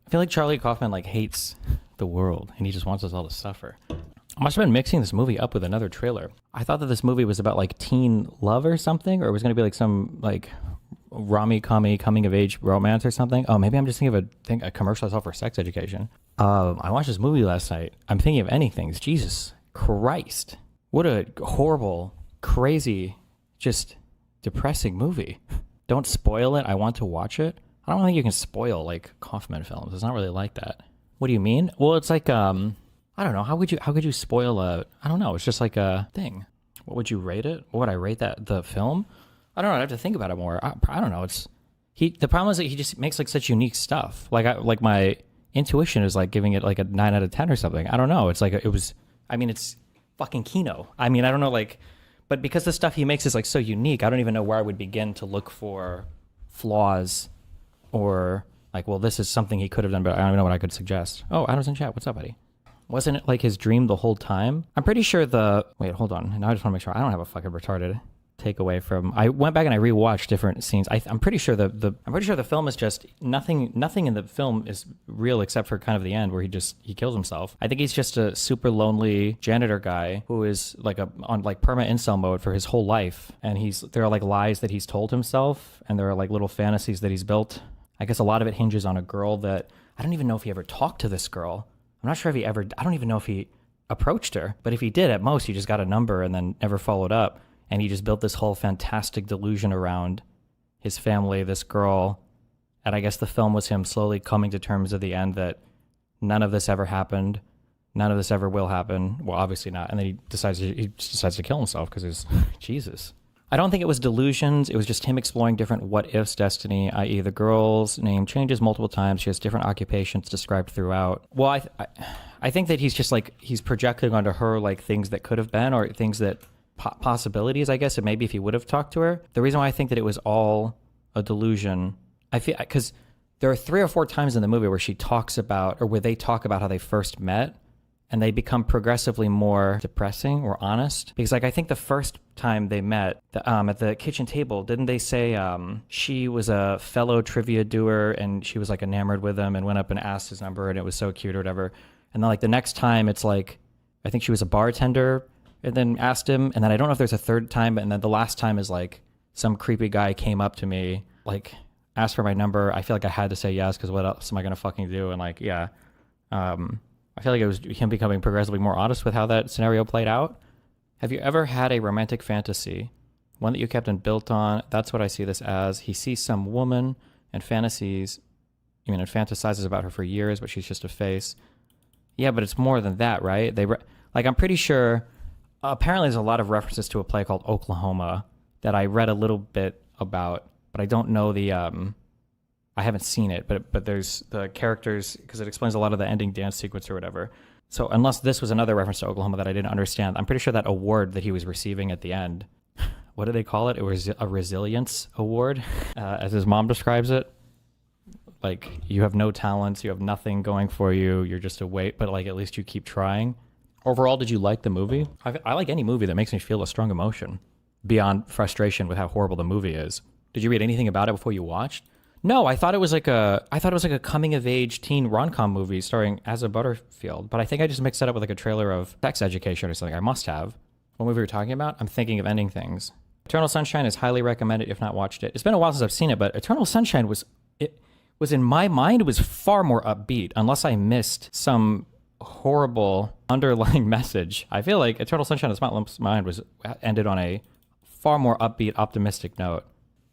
I feel like Charlie Kaufman like hates the world and he just wants us all to suffer. I must have been mixing this movie up with another trailer. I thought that this movie was about like teen love or something, or it was going to be like some like coming of age romance or something. Oh, maybe I'm just thinking of a commercial I saw for sex education. I watched this movie last night. I'm thinking of anything. Jesus Christ. What a horrible, crazy, just depressing movie. Don't spoil it. I want to watch it. I don't think you can spoil like Kaufman films. It's not really like that. What do you mean? Well, it's like I don't know. How could you spoil I don't know. It's just like a thing. What would you rate it? What would I rate the film? I don't know. I'd have to think about it more. I don't know. The problem is that he just makes like such unique stuff. Like my intuition is like giving it like a 9 out of 10 or something. I don't know. It's like it's fucking Kino. I mean, I don't know, like, but because the stuff he makes is like so unique, I don't even know where I would begin to look for flaws or like, well, this is something he could have done, but I don't even know what I could suggest. Oh, Adam's in chat. What's up, buddy? Wasn't it like his dream the whole time? I'm pretty sure wait, hold on. Now I just want to make sure I don't have a fucking retarded takeaway from. I went back and I rewatched different scenes. I'm pretty sure the film is just nothing in the film is real except for kind of the end where he kills himself. I think he's just a super lonely janitor guy who is like on like perma incel mode for his whole life, and there are like lies that he's told himself, and there are like little fantasies that he's built. I guess a lot of it hinges on a girl that I don't even know if he ever talked to this girl. I'm not sure if I don't even know if he approached her, but if he did, at most he just got a number and then never followed up. And he just built this whole fantastic delusion around his family, this girl. And I guess the film was him slowly coming to terms at the end that none of this ever happened. None of this ever will happen. Well, obviously not. And then he just decides to kill himself because it's Jesus. I don't think it was delusions. It was just him exploring different what-ifs destiny, i.e. the girl's name changes multiple times. She has different occupations described throughout. Well, I think that he's just like, he's projecting onto her like things that could have been or things that possibilities, I guess, and maybe if he would have talked to her. The reason why I think that it was all a delusion, I feel, because there are 3 or 4 times in the movie where she talks about, or where they talk about how they first met, and they become progressively more depressing or honest. Because like I think the first time they met at the kitchen table, didn't they say she was a fellow trivia doer and she was like enamored with him and went up and asked his number and it was so cute or whatever. And then like the next time it's like, I think she was a bartender and then asked him, and then I don't know if there's a third time, and then the last time is like some creepy guy came up to me, like asked for my number. I feel like I had to say yes because what else am I gonna fucking do? And like, yeah. I feel like it was him becoming progressively more honest with how that scenario played out. Have you ever had a romantic fantasy, one that you kept and built on? That's what I see this as. He sees some woman and fantasizes about her for years, but she's just a face. Yeah, but it's more than that, right? I'm pretty sure, apparently there's a lot of references to a play called Oklahoma that I read a little bit about, but I don't know I haven't seen it, but there's the characters, because it explains a lot of the ending dance sequence or whatever. So unless this was another reference to Oklahoma that I didn't understand, I'm pretty sure that award that he was receiving at the end, what do they call it? It was a resilience award, as his mom describes it. Like, you have no talents, you have nothing going for you, you're just a weight, but like at least you keep trying. Overall, did you like the movie? I like any movie that makes me feel a strong emotion beyond frustration with how horrible the movie is. Did you read anything about it before you watched? No, I thought it was like a coming of age teen rom-com movie starring Asa Butterfield, but I think I just mixed it up with like a trailer of Sex Education or something. I must have. What movie we're talking about? I'm thinking of ending things. Eternal Sunshine is highly recommended if not watched it. It's been a while since I've seen it, but Eternal Sunshine was in my mind, it was far more upbeat, unless I missed some horrible underlying message. I feel like Eternal Sunshine of the Spotless Mind was ended on a far more upbeat, optimistic note.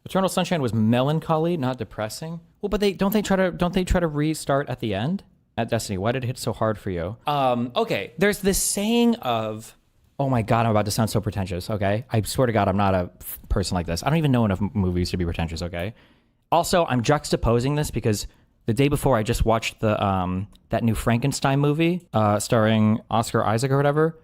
Eternal Sunshine was melancholy, not depressing. Well, but don't they try to restart at the end? At Destiny, why did it hit so hard for you? Okay, there's this saying of, oh my God, I'm about to sound so pretentious, okay? I swear to God, I'm not a person like this. I don't even know enough movies to be pretentious, okay? Also, I'm juxtaposing this because the day before I just watched that new Frankenstein movie starring Oscar Isaac or whatever,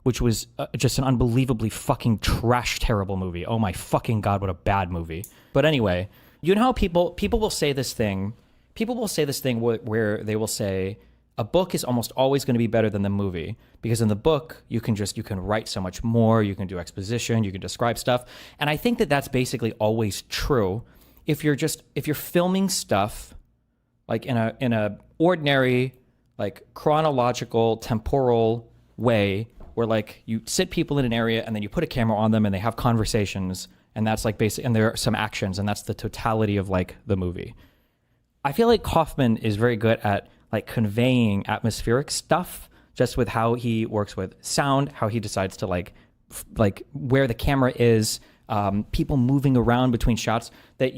which was just an unbelievably fucking trash, terrible movie. Oh my fucking God, what a bad movie. But anyway, you know how people will say this thing. People will say this thing where they will say, a book is almost always going to be better than the movie because in the book, you can write so much more, you can do exposition, you can describe stuff. And I think that that's basically always true. If you're filming stuff like in a ordinary, like chronological, temporal way, where like you sit people in an area and then you put a camera on them and they have conversations, and that's like basic, and there are some actions, and that's the totality of like the movie. I feel like Kaufman is very good at like conveying atmospheric stuff, just with how he works with sound, how he decides to like where the camera is, people moving around between shots that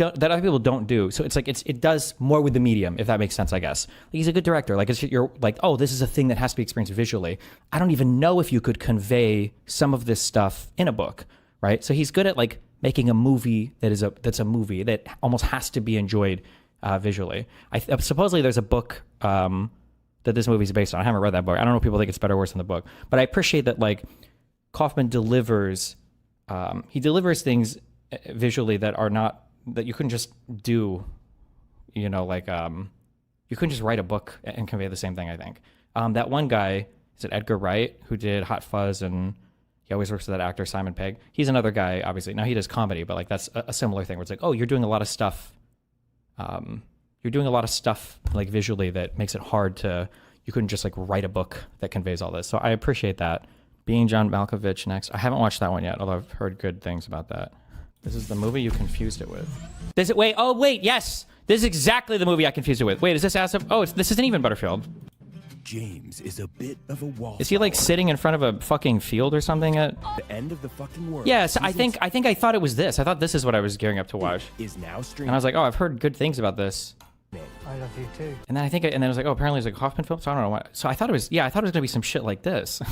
other people don't do. So it's like it does more with the medium, if that makes sense, I guess. Like, he's a good director. Like you're like, oh, this is a thing that has to be experienced visually. I don't even know if you could convey some of this stuff in a book, right? So he's good at like making a movie that's a movie that almost has to be enjoyed visually. Supposedly there's a book that this movie's based on. I haven't read that book. I don't know if people think it's better or worse than the book, but I appreciate that like Kaufman delivers. He delivers things visually that are not, that you couldn't just do, you know, like you couldn't just write a book and convey the same thing, I think. That one guy, is it Edgar Wright, who did Hot Fuzz, and he always works with that actor Simon Pegg. He's another guy, obviously. Now he does comedy, but like that's a similar thing where it's like, oh, you're doing a lot of stuff. You're doing a lot of stuff like visually that makes it hard to, you couldn't just like write a book that conveys all this. So I appreciate that. Being John Malkovich next. I haven't watched that one yet, although I've heard good things about that. This is the movie you confused it with. Yes! This is exactly the movie I confused it with. Wait, is this this isn't even Butterfield. James is a bit of a wall. Is he like sitting in front of a fucking field or something at the end of the fucking world? Yes, I think I thought it was this. I thought this is what I was gearing up to watch. Is now streaming. And I was like, oh, I've heard good things about this. I love you too. And then I was like, oh, apparently it's like a Kaufman film. So I don't know what. So I thought it was gonna be some shit like this.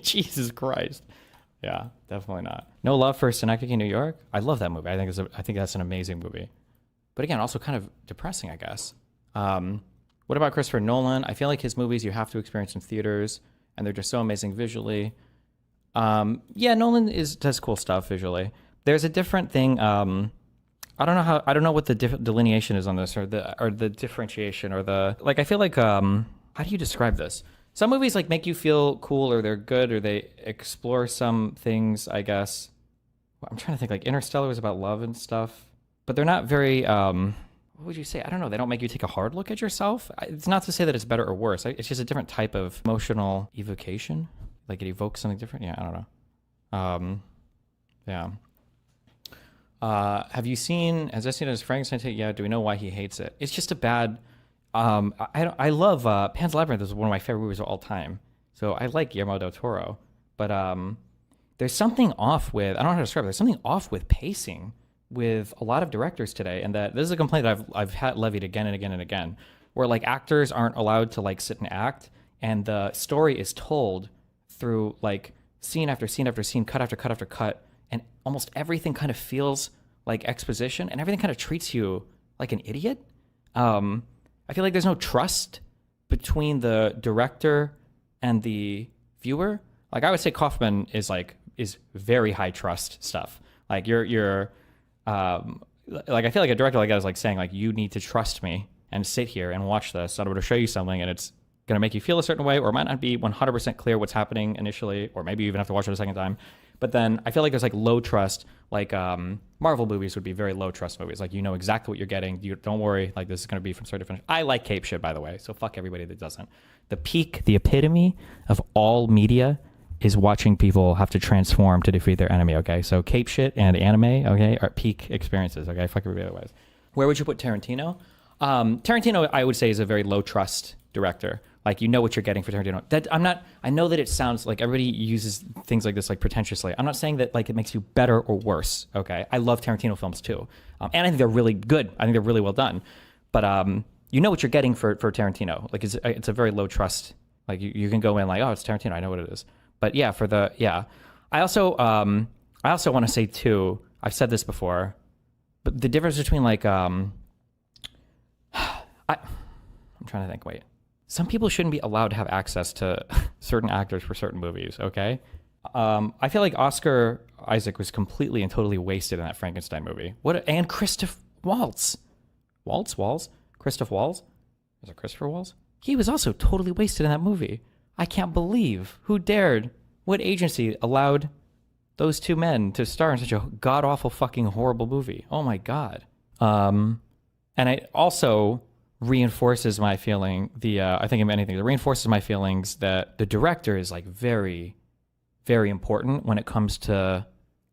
Jesus Christ. Yeah, definitely not. No Love for Synecdoche, New York. I love that movie. I think that's an amazing movie. But again, also kind of depressing, I guess. What about Christopher Nolan? I feel like his movies you have to experience in theaters, and they're just so amazing visually. Yeah, Nolan does cool stuff visually. There's a different thing. I don't know what the delineation is on this, or the differentiation, or the, like, I feel like, how do you describe this? Some movies like make you feel cool, or they're good, or they explore some things, I guess. I'm trying to think, like Interstellar was about love and stuff, but they're not very, what would you say? I don't know. They don't make you take a hard look at yourself. It's not to say that it's better or worse. It's just a different type of emotional evocation. Like it evokes something different. Yeah, I don't know. Yeah. Has I seen his Frankenstein take? Yeah. Do we know why he hates it? It's just a bad. I love Pan's Labyrinth is one of my favorite movies of all time. So I like Guillermo del Toro, but there's something off with, I don't know how to describe it. There's something off with pacing with a lot of directors today, and that this is a complaint that I've had levied again and again and again, where like actors aren't allowed to like sit and act, and the story is told through like scene after scene after scene, cut after cut after cut. And almost everything kind of feels like exposition, and everything kind of treats you like an idiot. I feel like there's no trust between the director and the viewer. Like I would say Kaufman is very high trust stuff. Like you're like I feel like a director like that is like saying like, you need to trust me and sit here and watch this. I'm going to show you something, and it's going to make you feel a certain way, or it might not be 100% clear what's happening initially, or maybe you even have to watch it a second time. But then I feel like there's like low trust, like Marvel movies would be very low trust movies. Like, you know exactly what you're getting. You don't worry, like this is going to be from start to finish. I like cape shit, by the way, so fuck everybody that doesn't. The epitome of all media is watching people have to transform to defeat their enemy, okay? So cape shit and anime, okay, are peak experiences, okay? Fuck everybody otherwise. Where would you put Tarantino? Tarantino, I would say, is a very low trust director. Like, you know what you're getting for Tarantino. I know that it sounds like everybody uses things like this like pretentiously. I'm not saying that like it makes you better or worse, okay? I love Tarantino films too. And I think they're really good. I think they're really well done. But you know what you're getting for Tarantino. Like it's a very low trust. Like you can go in like, oh, it's Tarantino, I know what it is. But yeah, I also want to say too, I've said this before, but the difference between like I'm trying to think, wait. Some people shouldn't be allowed to have access to certain actors for certain movies, okay? I feel like Oscar Isaac was completely and totally wasted in that Frankenstein movie. And Christoph Waltz. Christoph Waltz? Is it Christopher Waltz? He was also totally wasted in that movie. I can't believe who dared, what agency allowed those two men to star in such a god-awful fucking horrible movie. Oh my God. And it also reinforces my feeling, I think of anything, it reinforces my feelings that the director is like very, very important when it comes to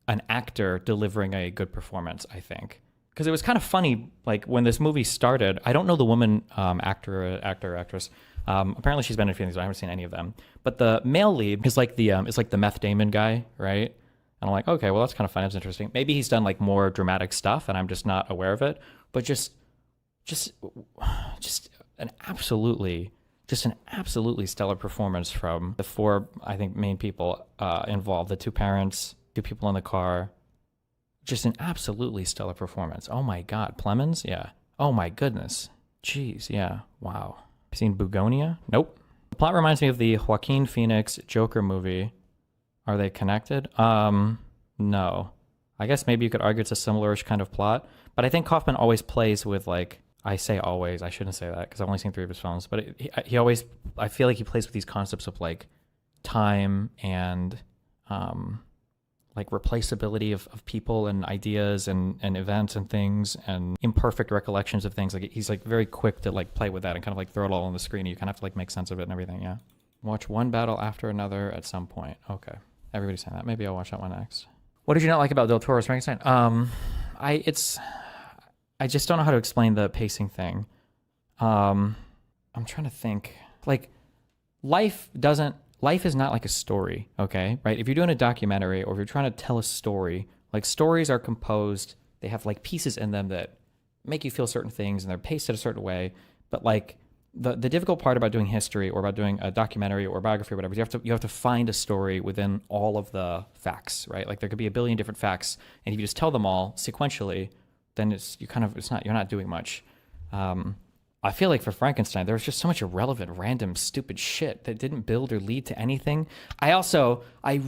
an actor delivering a good performance, I think. Because it was kind of funny, like when this movie started, I don't know the woman actress. Apparently she's been in a few things, but I haven't seen any of them. But the male lead is like the Meth Damon guy, right? And I'm like, okay, well that's kind of fun. It's interesting. Maybe he's done like more dramatic stuff, and I'm just not aware of it. But just an absolutely stellar performance from the four, I think, main people involved. The two parents, two people in the car. Just an absolutely stellar performance. Oh my God, Plemons, yeah. Oh my goodness, jeez, yeah. Wow. Seen Bugonia? Nope. The plot reminds me of the Joaquin Phoenix Joker movie. Are they connected? No. I guess maybe you could argue it's a similar-ish kind of plot, but I think Kaufman always plays with, like, I say always, I shouldn't say that because I've only seen 3 of his films, but he always, I feel like he plays with these concepts of like time and like replaceability of people and ideas and events and things and imperfect recollections of things. Like he's like very quick to like play with that and kind of like throw it all on the screen. You kind of have to like make sense of it and everything. Yeah. Watch one battle after another at some point. Okay. Everybody's saying that. Maybe I'll watch that one next. What did you not like about Del Toro's Frankenstein? I just don't know how to explain the pacing thing. I'm trying to think. Like, life is not like a story, okay? Right? If you're doing a documentary or if you're trying to tell a story, like stories are composed, they have like pieces in them that make you feel certain things and they're paced a certain way. But like the difficult part about doing history or about doing a documentary or biography or whatever, you have to find a story within all of the facts, right? Like there could be a billion different facts, and if you just tell them all sequentially, then you're not doing much. I feel like for Frankenstein, there was just so much irrelevant, random, stupid shit that didn't build or lead to anything. I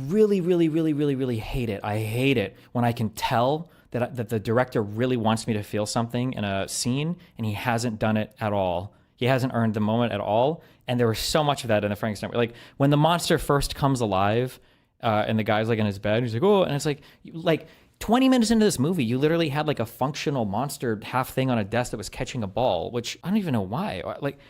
really, really, really, really, really hate it. I hate it when I can tell that the director really wants me to feel something in a scene, and he hasn't done it at all. He hasn't earned the moment at all. And there was so much of that in the Frankenstein. Like when the monster first comes alive, and the guy's like in his bed, he's like, oh, and it's like 20 minutes into this movie, you literally had like a functional monster half thing on a desk that was catching a ball, which I don't even know why. Like,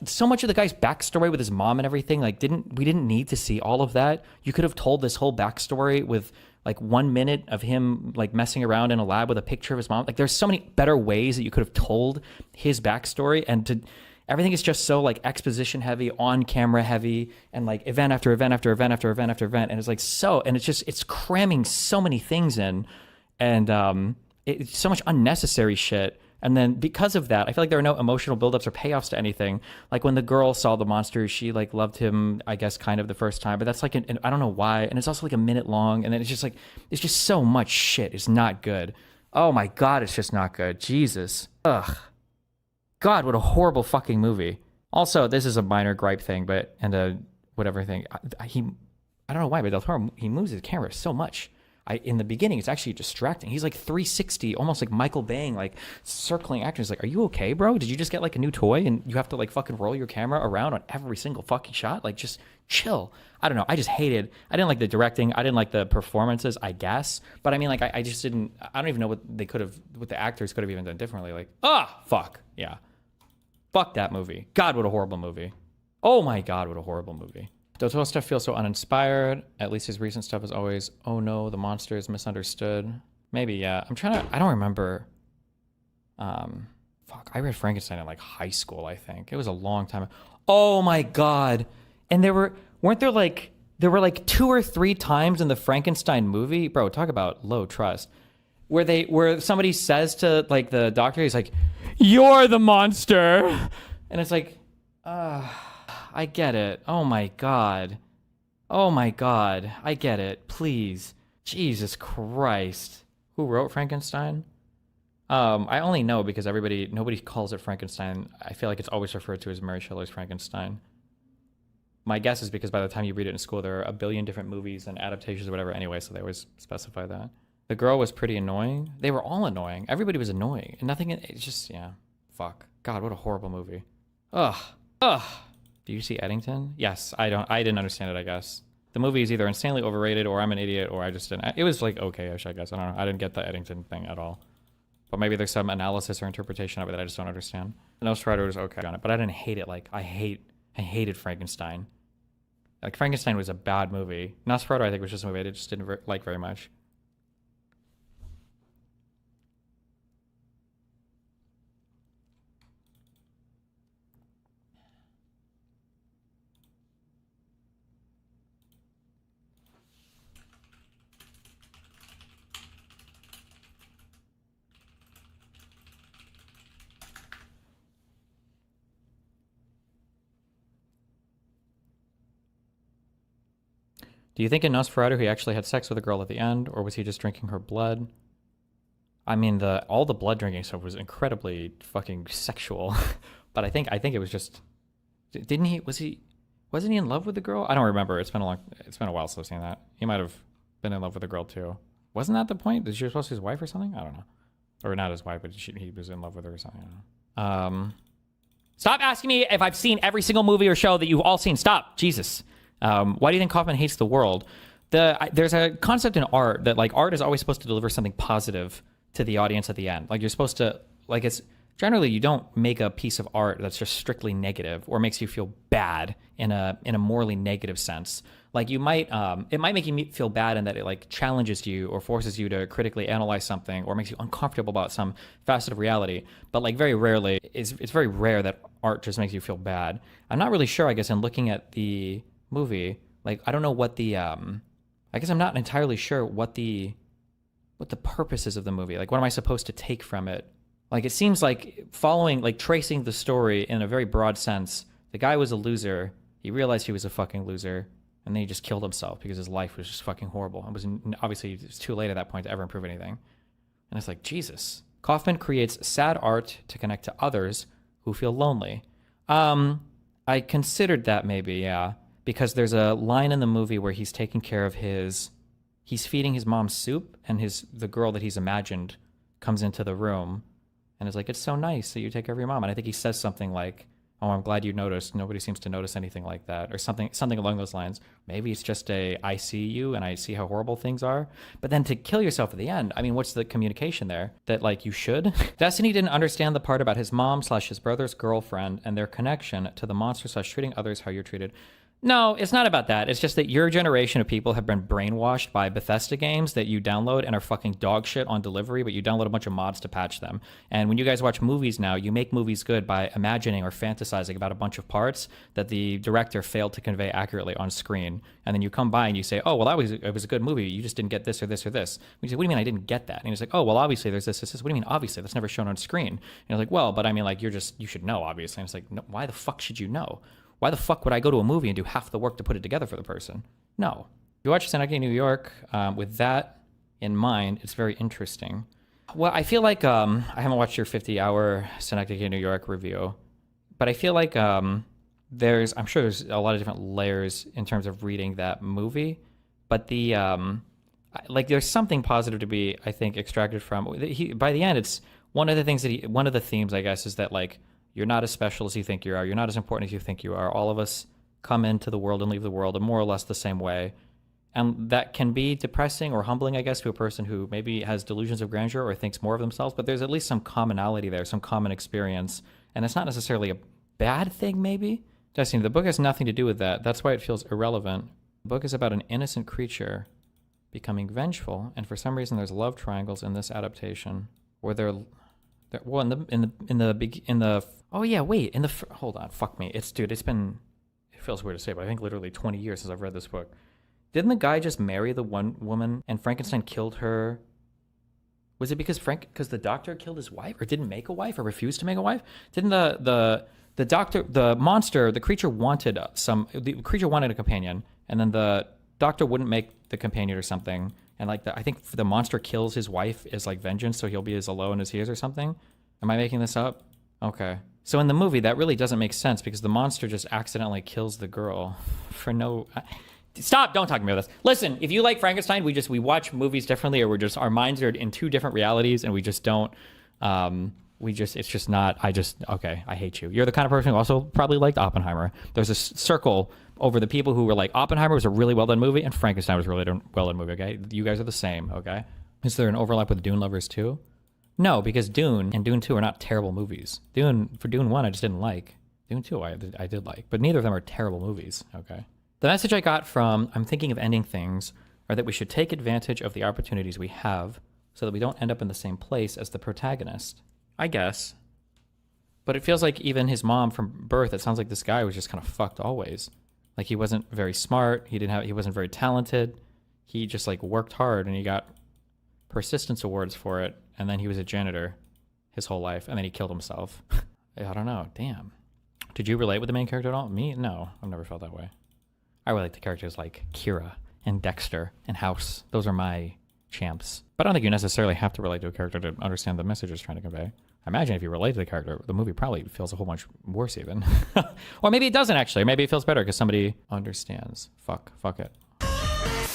so much of the guy's backstory with his mom and everything, like, we didn't need to see all of that. You could have told this whole backstory with like 1 minute of him like messing around in a lab with a picture of his mom. Like, there's so many better ways that you could have told his backstory, and everything is just so like exposition heavy, on camera heavy, and like event after event after event after event after event. And it's like it's cramming so many things in, and it's so much unnecessary shit. And then because of that, I feel like there are no emotional buildups or payoffs to anything. Like when the girl saw the monster, she like loved him, I guess, kind of the first time, but that's like, I don't know why. And it's also like a minute long. And then it's just so much shit. It's not good. Oh my God, it's just not good. Jesus. Ugh. God, what a horrible fucking movie. Also, this is a minor gripe thing, and a whatever thing. I don't know why, but Del Toro, he moves his camera so much. In the beginning, it's actually distracting. He's like 360, almost like Michael Baying, like circling actors. Like, are you okay, bro? Did you just get like a new toy and you have to like fucking roll your camera around on every single fucking shot? Like, just chill. I don't know. I just hated. I didn't like the directing. I didn't like the performances, I guess. But I mean, like, I just didn't. I don't even know what the actors could have even done differently. Like, fuck. Yeah. Fuck that movie. God, what a horrible movie. Oh my God, what a horrible movie. Del Toro stuff feels so uninspired. At least his recent stuff is always, oh no, the monster is misunderstood. Maybe, yeah. I don't remember. Fuck, I read Frankenstein in like high school, I think. It was a long time. Oh my God. And there were like 2 or 3 times in the Frankenstein movie, bro, talk about low trust, where somebody says to like the doctor, he's like, you're the monster. And it's like, I get it. Oh my God. I get it. Please. Jesus Christ. Who wrote Frankenstein? I only know because nobody calls it Frankenstein. I feel like it's always referred to as Mary Shelley's Frankenstein. My guess is because by the time you read it in school, there are a billion different movies and adaptations or whatever anyway, so they always specify that. The girl was pretty annoying. They were all annoying. Everybody was annoying. And it's just, yeah. Fuck. God, what a horrible movie. Ugh. Do you see Eddington? Yes, I didn't understand it, I guess. The movie is either insanely overrated or I'm an idiot or I just didn't. It was like okay-ish, I guess. I don't know. I didn't get the Eddington thing at all. But But maybe there's some analysis or interpretation of it that I just don't understand. Nosferatu was okay on it, but I didn't hate it. Like, I hated Frankenstein. Like, Frankenstein was a bad movie. Nosferatu, I think, was just a movie I just didn't like very much. Do you think in Nosferatu he actually had sex with a girl at the end, or was he just drinking her blood? I mean, all the blood drinking stuff was incredibly fucking sexual, but I think it was just, wasn't he in love with the girl? I don't remember. It's been a while since I've seen that. He might have been in love with the girl too. Wasn't that the point? That she was supposed to be his wife or something? I don't know. Or not his wife, but he was in love with her or something. I don't know. Stop asking me if I've seen every single movie or show that you've all seen. Stop, Jesus. Why do you think Kaufman hates the world? There's a concept in art that, like, art is always supposed to deliver something positive to the audience at the end. Like, you're supposed to, like, it's generally you don't make a piece of art that's just strictly negative or makes you feel bad in a morally negative sense. Like, you might it might make you feel bad in that it, like, challenges you or forces you to critically analyze something or makes you uncomfortable about some facet of reality. But, like, very rarely, it's very rare that art just makes you feel bad. I'm not really sure, I guess, in looking at the movie, like, I don't know what the I guess I'm not entirely sure what the purpose is of the movie. Like, what am I supposed to take from it? Like, it seems like tracing the story in a very broad sense. The guy was a loser. He realized he was a fucking loser, and then he just killed himself because his life was just fucking horrible. Obviously it was too late at that point to ever improve anything. And it's like, Jesus. Kaufman creates sad art to connect to others who feel lonely. I considered that maybe, yeah. Because there's a line in the movie where he's taking care of he's feeding his mom soup, and the girl that he's imagined comes into the room and is like, it's so nice that you take care of your mom. And I think he says something like, oh, I'm glad you noticed. Nobody seems to notice anything like that, or something along those lines. Maybe it's just I see you and I see how horrible things are. But then to kill yourself at the end, I mean, what's the communication there? That, like, you should? Destiny didn't understand the part about his mom / his brother's girlfriend and their connection to the monster / treating others how you're treated. No, it's not about that. It's just that your generation of people have been brainwashed by Bethesda games that you download and are fucking dog shit on delivery, but you download a bunch of mods to patch them. And when you guys watch movies now, you make movies good by imagining or fantasizing about a bunch of parts that the director failed to convey accurately on screen. And then you come by and you say, oh, well, it was a good movie. You just didn't get this or this or this. We say, what do you mean I didn't get that? And he's like, oh, well, obviously there's this. What do you mean, obviously? That's never shown on screen. And you're like, well, but I mean, like, you should know, obviously. And it's like, no, why the fuck should you know? Why the fuck would I go to a movie and do half the work to put it together for the person? No. You watch Synecdoche, New York, with that in mind, it's very interesting. Well, I feel like I haven't watched your 50-hour Synecdoche, New York review, but I feel like I'm sure there's a lot of different layers in terms of reading that movie, but there's something positive to be, I think, extracted from. By the end, it's one of the themes, I guess, is that, like, you're not as special as you think you are. You're not as important as you think you are. All of us come into the world and leave the world in more or less the same way. And that can be depressing or humbling, I guess, to a person who maybe has delusions of grandeur or thinks more of themselves. But there's at least some commonality there, some common experience. And it's not necessarily a bad thing, maybe. Destiny, the book has nothing to do with that. That's why it feels irrelevant. The book is about an innocent creature becoming vengeful. And for some reason, there's love triangles in this adaptation where hold on, fuck me. It feels weird to say, but I think literally 20 years since I've read this book. Didn't the guy just marry the one woman and Frankenstein killed her? Was it because the doctor killed his wife, or didn't make a wife, or refused to make a wife? Didn't the creature wanted a companion, and then the doctor wouldn't make the companion or something. And I think the monster kills his wife as, like, vengeance, so he'll be as alone as he is or something. Am I making this up? Okay. So in the movie, that really doesn't make sense because the monster just accidentally kills the girl for no... Stop! Don't talk to me about this. Listen, if you like Frankenstein, we watch movies differently, or our minds are in two different realities, and we just don't... it's just not... okay, I hate you. You're the kind of person who also probably liked Oppenheimer. There's a circle over the people who were like, Oppenheimer was a really well-done movie, and Frankenstein was a really well-done movie, okay? You guys are the same, okay? Is there an overlap with Dune lovers, too? No, because Dune and Dune 2 are not terrible movies. Dune 1 I just didn't like. Dune 2 I did like, but neither of them are terrible movies, okay? The message I got from I'm thinking of ending things are that we should take advantage of the opportunities we have so that we don't end up in the same place as the protagonist. I guess. But it feels like even his mom from birth, it sounds like this guy was just kind of fucked always. Like he wasn't very smart, he wasn't very talented. He just like worked hard and he got persistence awards for it, and then he was a janitor his whole life, and then he killed himself. I don't know, damn. Did you relate with the main character at all? Me? No, I've never felt that way. I relate to characters like Kira and Dexter and House. Those are my champs. But I don't think you necessarily have to relate to a character to understand the message it's trying to convey. I imagine if you relate to the character, the movie probably feels a whole bunch worse even. Or maybe it doesn't actually. Maybe it feels better because somebody understands. Fuck it.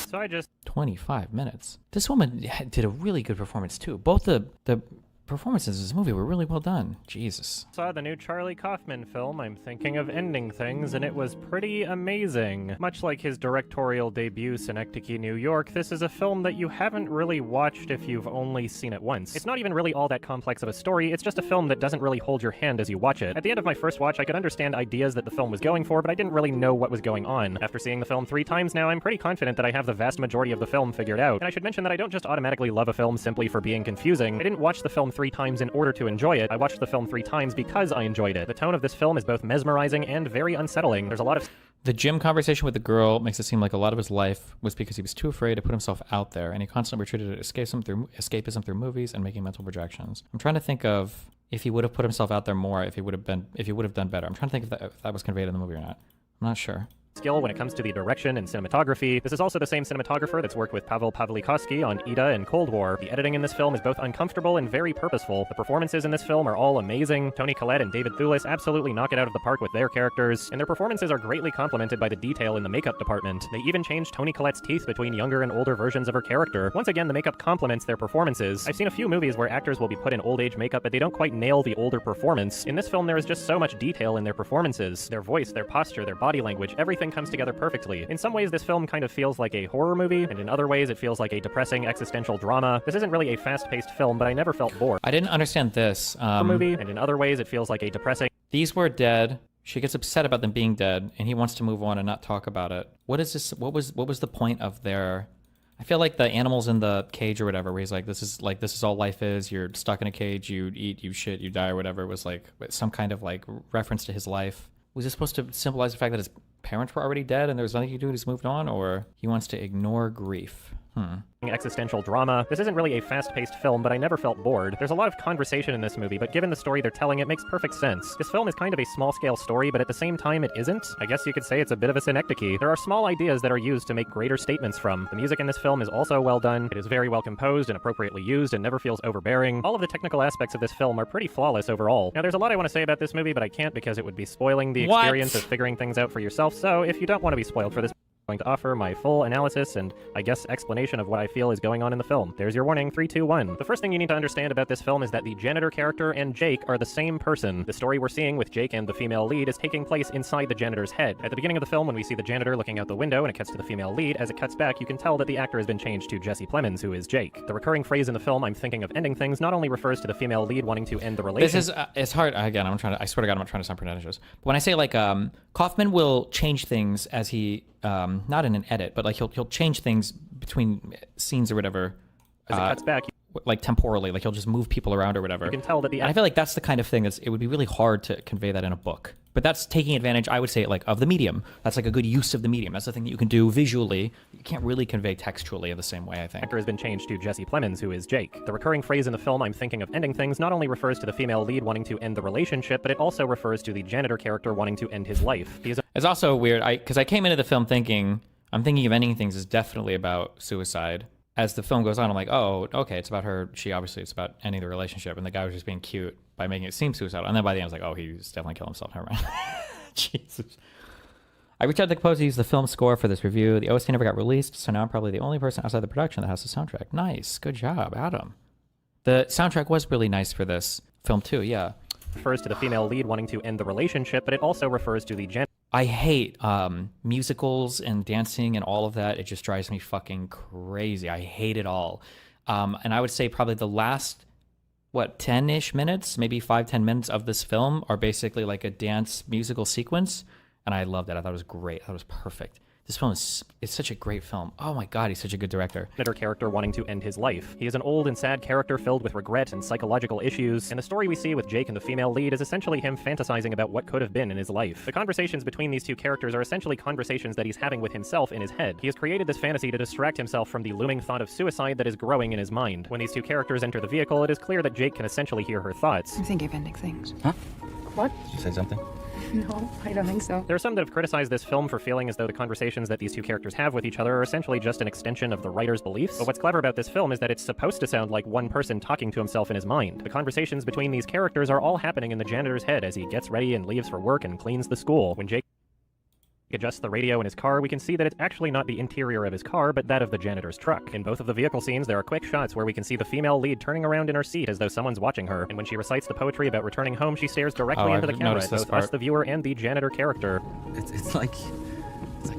So I just 25 minutes. This woman did a really good performance too. Both the performances in this movie were really well done. Jesus. saw the new Charlie Kaufman film, I'm Thinking of Ending Things, and it was pretty amazing. Much like his directorial debut, Synecdoche, New York, this is a film that you haven't really watched if you've only seen it once. It's not even really all that complex of a story, it's just a film that doesn't really hold your hand as you watch it. At the end of my first watch, I could understand ideas that the film was going for, but I didn't really know what was going on. After seeing the film 3 times now, I'm pretty confident that I have the vast majority of the film figured out. And I should mention that I don't just automatically love a film simply for being confusing. I didn't watch the film 3 times in order to enjoy it. I watched the film 3 times because I enjoyed it. The tone of this film is both mesmerizing and very unsettling. There's a lot of... The gym conversation with the girl makes it seem like a lot of his life was because he was too afraid to put himself out there, and he constantly retreated to escapism through movies and making mental projections. I'm trying to think of if he would have put himself out there more, if he would have done better. I'm trying to think if that was conveyed in the movie or not. I'm not sure. Skill when it comes to the direction and cinematography. This is also the same cinematographer that's worked with Pavel Pawlikowski on Ida and Cold War. The editing in this film is both uncomfortable and very purposeful. The performances in this film are all amazing. Toni Collette and David Thewlis absolutely knock it out of the park with their characters, and their performances are greatly complemented by the detail in the makeup department. They even changed Toni Collette's teeth between younger and older versions of her character. Once again, the makeup complements their performances. I've seen a few movies where actors will be put in old age makeup, but they don't quite nail the older performance. In this film, there is just so much detail in their performances. Their voice, their posture, their body language, everything comes together perfectly. In some ways, this film kind of feels like a horror movie, and in other ways, it feels like a depressing existential drama. This isn't really a fast-paced film, but I never felt bored. I didn't understand this. Movie, and in other ways, it feels like a depressing... These were dead. She gets upset about them being dead, and he wants to move on and not talk about it. What is this? What was the point of their... I feel like the animals in the cage or whatever, where he's like, this is all life is. You're stuck in a cage. You eat, you shit, you die, or whatever. It was like some kind of like reference to his life. Was this supposed to symbolize the fact that his parents were already dead and there was nothing he could do and he's moved on, or he wants to ignore grief? Existential drama. This isn't really a fast-paced film, but I never felt bored. There's a lot of conversation in this movie, but given the story they're telling, it makes perfect sense. This film is kind of a small-scale story, but at the same time, it isn't. I guess you could say it's a bit of a synecdoche. There are small ideas that are used to make greater statements from. The music in this film is also well done. It is very well composed and appropriately used and never feels overbearing. All of the technical aspects of this film are pretty flawless overall. Now, there's a lot I want to say about this movie, but I can't because it would be spoiling the experience of figuring things out for yourself. So if you don't want to be spoiled for this, going to offer my full analysis and, I guess, explanation of what I feel is going on in the film. There's your warning, 3, 2, 1. The first thing you need to understand about this film is that the janitor character and Jake are the same person. The story we're seeing with Jake and the female lead is taking place inside the janitor's head. At the beginning of the film, when we see the janitor looking out the window and it cuts to the female lead, as it cuts back, you can tell that the actor has been changed to Jesse Plemons, who is Jake. The recurring phrase in the film, I'm thinking of ending things, not only refers to the female lead wanting to end the relationship. This is, it's hard, again, I swear to God, I'm not trying to sound pretentious. But when I say like, Kaufman will change things as he, not in an edit, but like he'll change things between scenes or whatever. As it cuts back, like temporally, like he'll just move people around or whatever. You can tell that and I feel like that's the kind of thing it would be really hard to convey that in a book. But that's taking advantage, I would say, like of the medium. That's like a good use of the medium. That's the thing that you can do visually. You can't really convey textually in the same way, I think. Actor has been changed to Jesse Plemons, who is Jake. The recurring phrase in the film, I'm thinking of ending things, not only refers to the female lead wanting to end the relationship, but it also refers to the janitor character wanting to end his life. It's also weird, because I came into the film thinking, I'm thinking of ending things is definitely about suicide. As the film goes on, I'm like, oh, okay, it's about her. It's about ending the relationship. And the guy was just being cute by making it seem suicidal. And then by the end, I was like, oh, he's definitely killed himself. Never mind. Jesus. I reached out to the composer to use the film score for this review. The OST never got released, so now I'm probably the only person outside the production that has the soundtrack. Nice. Good job, Adam. The soundtrack was really nice for this film, too, yeah. Refers to the female lead wanting to end the relationship, but it also refers to the I hate musicals and dancing and all of that. It just drives me fucking crazy. I hate it all. And I would say probably the last what, 10-ish minutes, maybe 5-10 minutes of this film are basically like a dance musical sequence. And I loved it. I thought it was great. I thought it was perfect. This film is such a great film. Oh my God, he's such a good director. Janitor character wanting to end his life. He is an old and sad character filled with regret and psychological issues, and the story we see with Jake and the female lead is essentially him fantasizing about what could have been in his life. The conversations between these two characters are essentially conversations that he's having with himself in his head. He has created this fantasy to distract himself from the looming thought of suicide that is growing in his mind. When these two characters enter the vehicle, it is clear that Jake can essentially hear her thoughts. I'm thinking of ending things. Huh? What? Did you say something? No, I don't think so. There are some that have criticized this film for feeling as though the conversations that these two characters have with each other are essentially just an extension of the writer's beliefs. But what's clever about this film is that it's supposed to sound like one person talking to himself in his mind. The conversations between these characters are all happening in the janitor's head as he gets ready and leaves for work and cleans the school. When Jake adjusts the radio in his car, we can see that it's actually not the interior of his car, but that of the janitor's truck. In both of the vehicle scenes, there are quick shots where we can see the female lead turning around in her seat as though someone's watching her, and when she recites the poetry about returning home, she stares directly into the camera at both us, the viewer, and the janitor character. It's like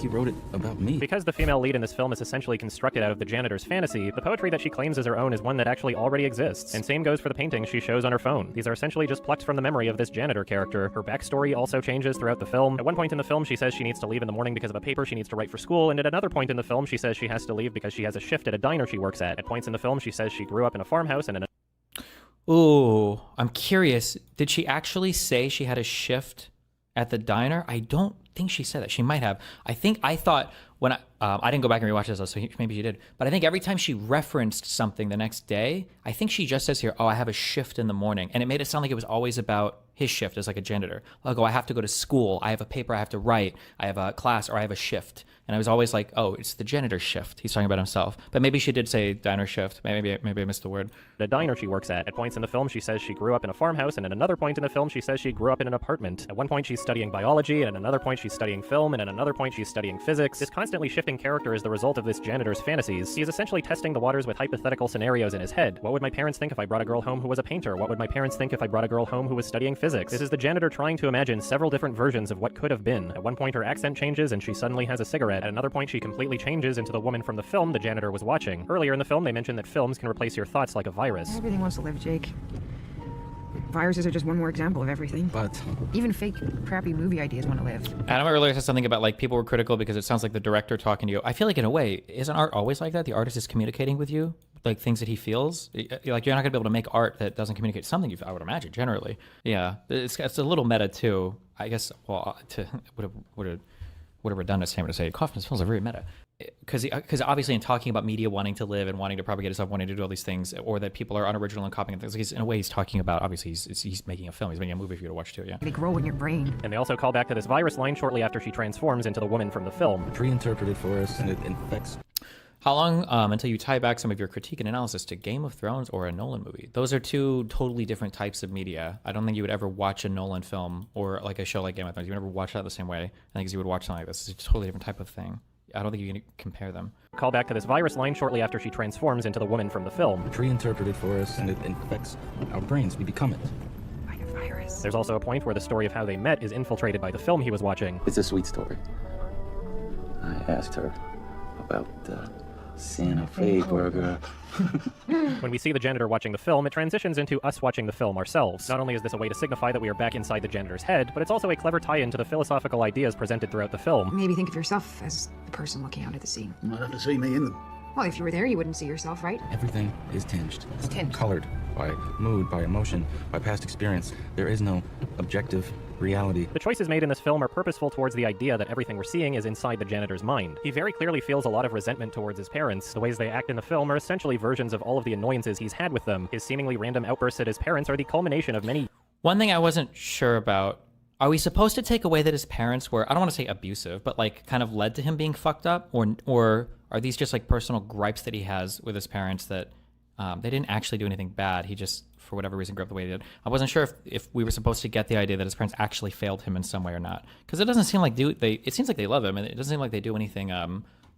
he wrote it about me. Because the female lead in this film is essentially constructed out of the janitor's fantasy, the poetry that she claims as her own is one that actually already exists, and same goes for the paintings she shows on her phone. These are essentially just plucked from the memory of this janitor character. Her backstory also changes throughout the film. At one point in the film, she says she needs to leave in the morning because of a paper she needs to write for school, and at another point in the film, she says she has to leave because she has a shift at a diner she works at. At points in the film, she says she grew up in a farmhouse and in a... Ooh, I'm curious. Did she actually say she had a shift at the diner? I don't think she said that. She might have. I thought when I didn't go back and rewatch this, so maybe she did. But I think every time she referenced something the next day, I think she just says here, "Oh, I have a shift in the morning," and it made it sound like it was always about his shift as like a janitor. Like, "Oh, I have to go to school. I have a paper I have to write. I have a class, or I have a shift." And I was always like, "Oh, it's the janitor shift." He's talking about himself. But maybe she did say diner shift. Maybe I missed the word. The diner she works at. At points in the film, she says she grew up in a farmhouse, and at another point in the film, she says she grew up in an apartment. At one point, she's studying biology, and at another point, she's studying film, and at another point, she's studying physics. This constantly shifting character is the result of this janitor's fantasies. He is essentially testing the waters with hypothetical scenarios in his head. What would my parents think if I brought a girl home who was a painter? What would my parents think if I brought a girl home who was studying physics? This is the janitor trying to imagine several different versions of what could have been. At one point, her accent changes, and she suddenly has a cigarette. At another point, she completely changes into the woman from the film the janitor was watching. Earlier in the film, they mentioned that films can replace your thoughts like a virus. Everything wants to live, Jake. Viruses are just one more example of everything. But Even fake, crappy movie ideas want to live. Adam earlier said something about like people were critical because it sounds like the director talking to you. I feel like in a way, isn't art always like that? The artist is communicating with you, like things that he feels. Like you're not gonna be able to make art that doesn't communicate something you feel, I would imagine, generally. Yeah, it's a little meta too. I guess. Well, would a redundant statement to say Kaufman's films are very meta. Because obviously in talking about media wanting to live and wanting to propagate itself, wanting to do all these things, or that people are unoriginal and copying things, in a way he's talking about, obviously he's making a film, he's making a movie for you to watch too, yeah. They grow in your brain. And they also call back to this virus line shortly after she transforms into the woman from the film. reinterpreted for us, and it infects. How long until you tie back some of your critique and analysis to Game of Thrones or a Nolan movie? Those are two totally different types of media. I don't think you would ever watch a Nolan film or like a show like Game of Thrones. You would never watch that the same way, I think, as you would watch something like this. It's a totally different type of thing. I don't think you can compare them. Call back to this virus line shortly after she transforms into the woman from the film. Reinterpreted for us, and it infects our brains. We become it. Like a virus. There's also a point where the story of how they met is infiltrated by the film he was watching. It's a sweet story. I asked her about the Santa Fe burger. When we see the janitor watching the film, it transitions into us watching the film ourselves. Not only is this a way to signify that we are back inside the janitor's head, but it's also a clever tie-in to the philosophical ideas presented throughout the film. Maybe think of yourself as the person looking out at the scene. You might have to see me in them. Well, if you were there, you wouldn't see yourself, right? Everything is tinged. It's tinged. Colored by mood, by emotion, by past experience. There is no objective reality. The choices made in this film are purposeful towards the idea that everything we're seeing is inside the janitor's mind. He very clearly feels a lot of resentment towards his parents. The ways they act in the film are essentially versions of all of the annoyances he's had with them. His seemingly random outbursts at his parents are the culmination of many... One thing I wasn't sure about, are we supposed to take away that his parents were, I don't want to say abusive, but like kind of led to him being fucked up? Or are these just like personal gripes that he has with his parents that they didn't actually do anything bad? He just, for whatever reason, grew up the way he did. I wasn't sure if we were supposed to get the idea that his parents actually failed him in some way or not. Because it doesn't seem like it seems like they love him, and it doesn't seem like they do anything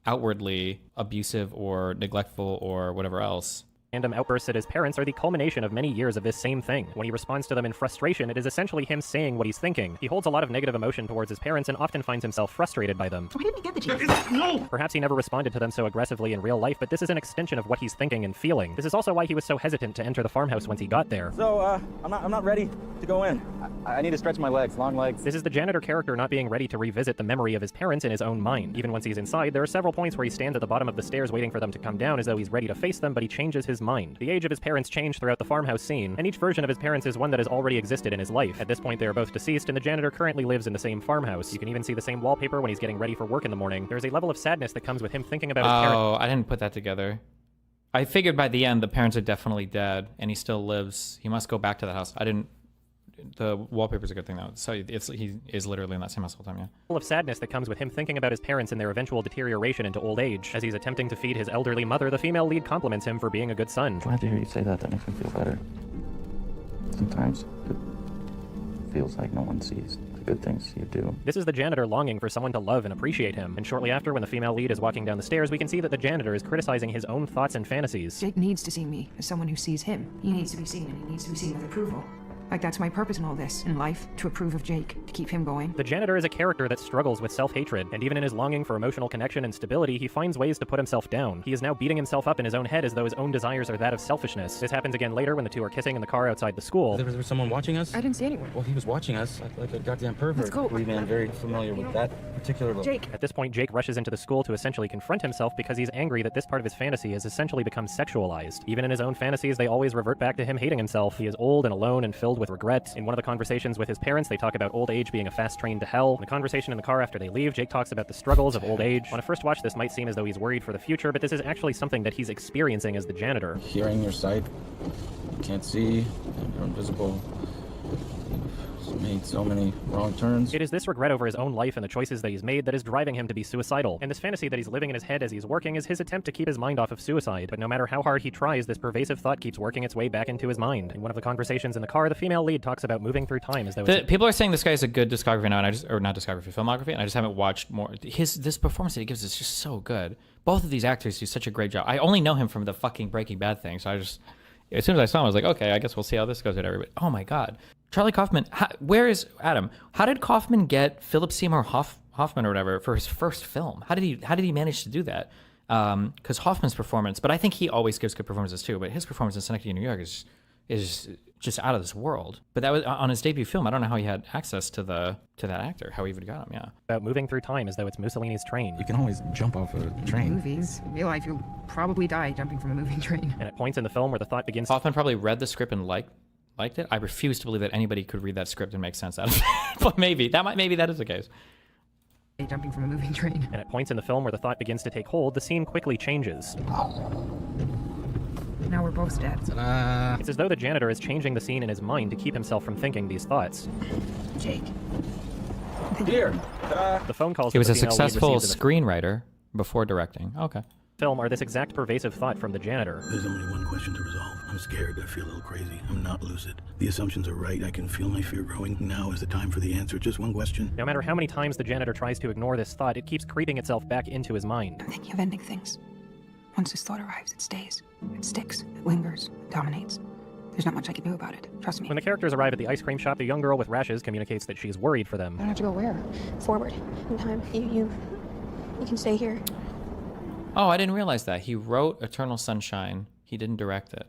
outwardly abusive or neglectful or whatever else. Random outbursts at his parents are the culmination of many years of this same thing. When he responds to them in frustration, it is essentially him saying what he's thinking. He holds a lot of negative emotion towards his parents and often finds himself frustrated by them. Why didn't he get the chance? No! Perhaps he never responded to them so aggressively in real life, but this is an extension of what he's thinking and feeling. This is also why he was so hesitant to enter the farmhouse once he got there. So, I'm not ready to go in. I need to stretch my legs, long legs. This is the janitor character not being ready to revisit the memory of his parents in his own mind. Even once he's inside, there are several points where he stands at the bottom of the stairs waiting for them to come down as though he's ready to face them, but he changes his mind. The age of his parents change throughout the farmhouse scene, and each version of his parents is one that has already existed in his life. At this point, they are both deceased, and the janitor currently lives in the same farmhouse. You can even see the same wallpaper when he's getting ready for work in the morning. There's a level of sadness that comes with him thinking about his parents. Oh, I didn't put that together. I figured by the end the parents are definitely dead, and he still lives. He must go back to that house. I didn't. The wallpaper's a good thing though. So he is literally in that same house all the time. Yeah. Full of sadness that comes with him thinking about his parents and their eventual deterioration into old age. As he's attempting to feed his elderly mother, the female lead compliments him for being a good son. Glad to hear you say that. That makes me feel better. Sometimes it feels like no one sees the good things you do. This is the janitor longing for someone to love and appreciate him. And shortly after, when the female lead is walking down the stairs, we can see that the janitor is criticizing his own thoughts and fantasies. Jake needs to see me as someone who sees him. He needs to be seen, and he needs to be seen with approval. Like, that's my purpose in all this, in life, to approve of Jake, to keep him going. The janitor is a character that struggles with self-hatred, and even in his longing for emotional connection and stability, he finds ways to put himself down. He is now beating himself up in his own head as though his own desires are that of selfishness. This happens again later when the two are kissing in the car outside the school. There was someone watching us? I didn't see anyone. Well, he was watching us like a goddamn pervert. Let's go. We've been very familiar with that particular look. Jake. At this point, Jake rushes into the school to essentially confront himself because he's angry that this part of his fantasy has essentially become sexualized. Even in his own fantasies, they always revert back to him hating himself. He is old and alone and filled with regret. In one of the conversations with his parents, they talk about old age being a fast train to hell. In the conversation in the car after they leave, Jake talks about the struggles of old age. On a first watch, this might seem as though he's worried for the future, but this is actually something that he's experiencing as the janitor. Hearing your sight, you can't see, and you're invisible. You've made so many wrong turns. It is this regret over his own life and the choices that he's made that is driving him to be suicidal. And this fantasy that he's living in his head as he's working is his attempt to keep his mind off of suicide. But no matter how hard he tries, this pervasive thought keeps working its way back into his mind. In one of the conversations in the car, the female lead talks about moving through time as though People are saying this guy has a good discography now, and filmography, and I just haven't watched more. This performance that he gives is just so good. Both of these actors do such a great job. I only know him from the fucking Breaking Bad thing, so as soon as I saw him, I was like, okay, I guess we'll see how this goes at everybody. Oh my God. Charlie Kaufman, where is Adam? How did Kaufman get Philip Seymour Hoffman or whatever for his first film? How did he manage to do that? Because Hoffman's performance, but I think he always gives good performances too, but his performance in Synecdoche, New York is just out of this world. But that was on his debut film. I don't know how he had access to that actor, how he even got him, yeah. about moving through time as though it's Mussolini's train. You can always jump off a train. Movies. In real life, you'll probably die jumping from a moving train. And at points in the film where the thought begins Hoffman probably read the script and liked it. I refuse to believe that anybody could read that script and make sense out of it. But maybe that is the case. Jumping from a moving train. And at points in the film where the thought begins to take hold, the scene quickly changes. Now we're both dead. Ta-da! It's as though the janitor is changing the scene in his mind to keep himself from thinking these thoughts. Jake. Here! Ta-da! The phone calls He was that a the female lead successful receives in the screenwriter before directing. Okay. film are this exact pervasive thought from the janitor. There's only one question to resolve. I'm scared. I feel a little crazy. I'm not lucid. The assumptions are right. I can feel my fear growing. Now is the time for the answer. Just one question. No matter how many times the janitor tries to ignore this thought, it keeps creeping itself back into his mind. I'm thinking of ending things. Once this thought arrives, it stays. It sticks. It lingers. It dominates. There's not much I can do about it. Trust me. When the characters arrive at the ice cream shop, the young girl with rashes communicates that she's worried for them. I don't have to go where? Forward in time. You can stay here. Oh, I didn't realize that. He wrote Eternal Sunshine. He didn't direct it.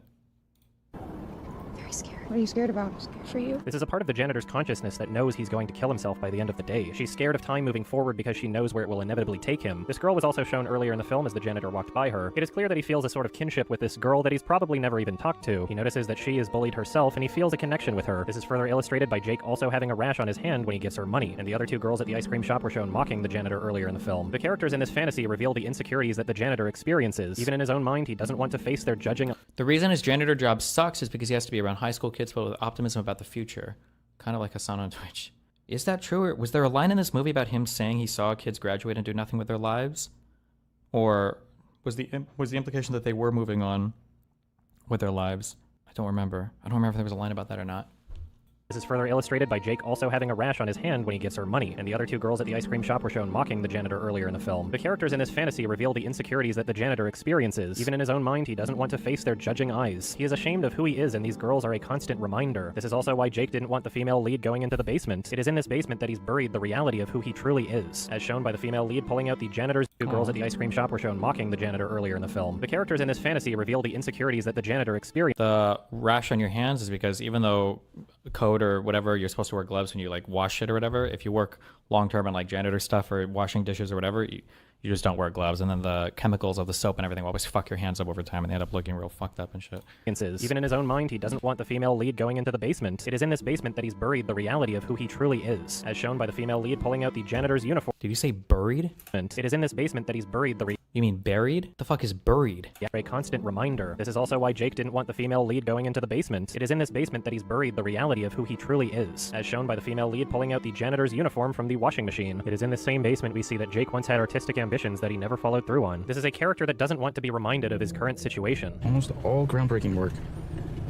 Very scared. What are you scared about? Scared for you. This is a part of the janitor's consciousness that knows he's going to kill himself by the end of the day. She's scared of time moving forward because she knows where it will inevitably take him. This girl was also shown earlier in the film as the janitor walked by her. It is clear that he feels a sort of kinship with this girl that he's probably never even talked to. He notices that she is bullied herself and he feels a connection with her. This is further illustrated by Jake also having a rash on his hand when he gives her money, and the other two girls at the ice cream shop were shown mocking the janitor earlier in the film. The characters in this fantasy reveal the insecurities that the janitor experiences. Even in his own mind, he doesn't want to face their judging. The reason his janitor job sucks is because he has to be around high school kids filled with optimism about the future. Kind of like Hassan on Twitch. Is that true? Or was there a line in this movie about him saying he saw kids graduate and do nothing with their lives? Or was the implication that they were moving on with their lives? I don't remember. I don't remember if there was a line about that or not. This is further illustrated by Jake also having a rash on his hand when he gives her money, and the other two girls at the ice cream shop were shown mocking the janitor earlier in the film. The characters in this fantasy reveal the insecurities that the janitor experiences. Even in his own mind, he doesn't want to face their judging eyes. He is ashamed of who he is, and these girls are a constant reminder. This is also why Jake didn't want the female lead going into the basement. It is in this basement that he's buried the reality of who he truly is, as shown by the female lead pulling out the janitor's. Two girls at the ice cream shop were shown mocking the janitor earlier in the film. The characters in this fantasy reveal the insecurities that the janitor experiences. The rash on your hands is because even though code or whatever, you're supposed to wear gloves when you like wash it or whatever, if you work long term on like janitor stuff or washing dishes or whatever, you just don't wear gloves, and then the chemicals of the soap and everything will always fuck your hands up over time, and they end up looking real fucked up and shit. Even in his own mind, he doesn't want the female lead going into the basement. It is in this basement that he's buried the reality of who he truly is, as shown by the female lead pulling out the janitor's uniform. Did you say buried? It is in this basement that he's buried the You mean buried? The fuck is buried? Yeah, a constant reminder. This is also why Jake didn't want the female lead going into the basement. It is in this basement that he's buried the reality of who he truly is, as shown by the female lead pulling out the janitor's uniform from the washing machine. It is in this same basement we see that Jake once had artistic ambitions that he never followed through on. This is a character that doesn't want to be reminded of his current situation. Almost all groundbreaking work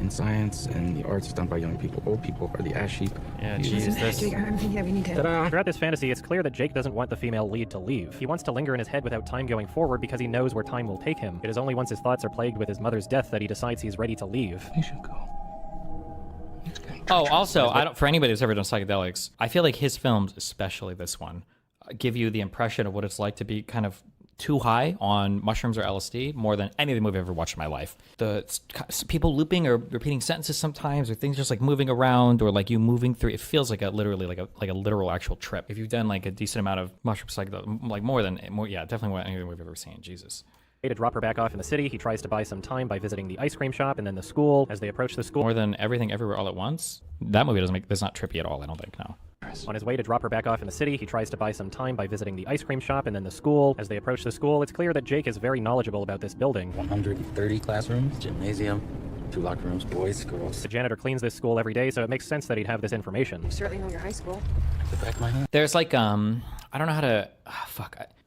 in science and the arts is done by young people. Old people are the ash heap. Yeah, Jesus. Jake, I'm thinking that we need to... Ta-da! Throughout this fantasy, it's clear that Jake doesn't want the female lead to leave. He wants to linger in his head without time going forward because he knows where time will take him. It is only once his thoughts are plagued with his mother's death that he decides he's ready to leave. You should go. Oh, also, for anybody who's ever done psychedelics, I feel like his films, especially this one, give you the impression of what it's like to be kind of too high on mushrooms or LSD more than any of the movie I've ever watched in my life. The people looping or repeating sentences sometimes, or things just like moving around, or like you moving through. It feels like literally like a literal actual trip. If you've done like a decent amount of mushroom psychedelics, like more, yeah, definitely more than anything we've ever seen. Jesus. To drop her back off in the city, he tries to buy some time by visiting the ice cream shop and then the school. As they approach the school, More Than Everything Everywhere All at Once. That movie that's not trippy at all. I don't think. No. On his way to drop her back off in the city, he tries to buy some time by visiting the ice cream shop and then the school. As they approach the school, it's clear that Jake is very knowledgeable about this building. 130 classrooms, gymnasium, 2 locker rooms, boys, girls. The janitor cleans this school every day, so it makes sense that he'd have this information. You certainly know your high school. The back of my hand. There's like I don't know how to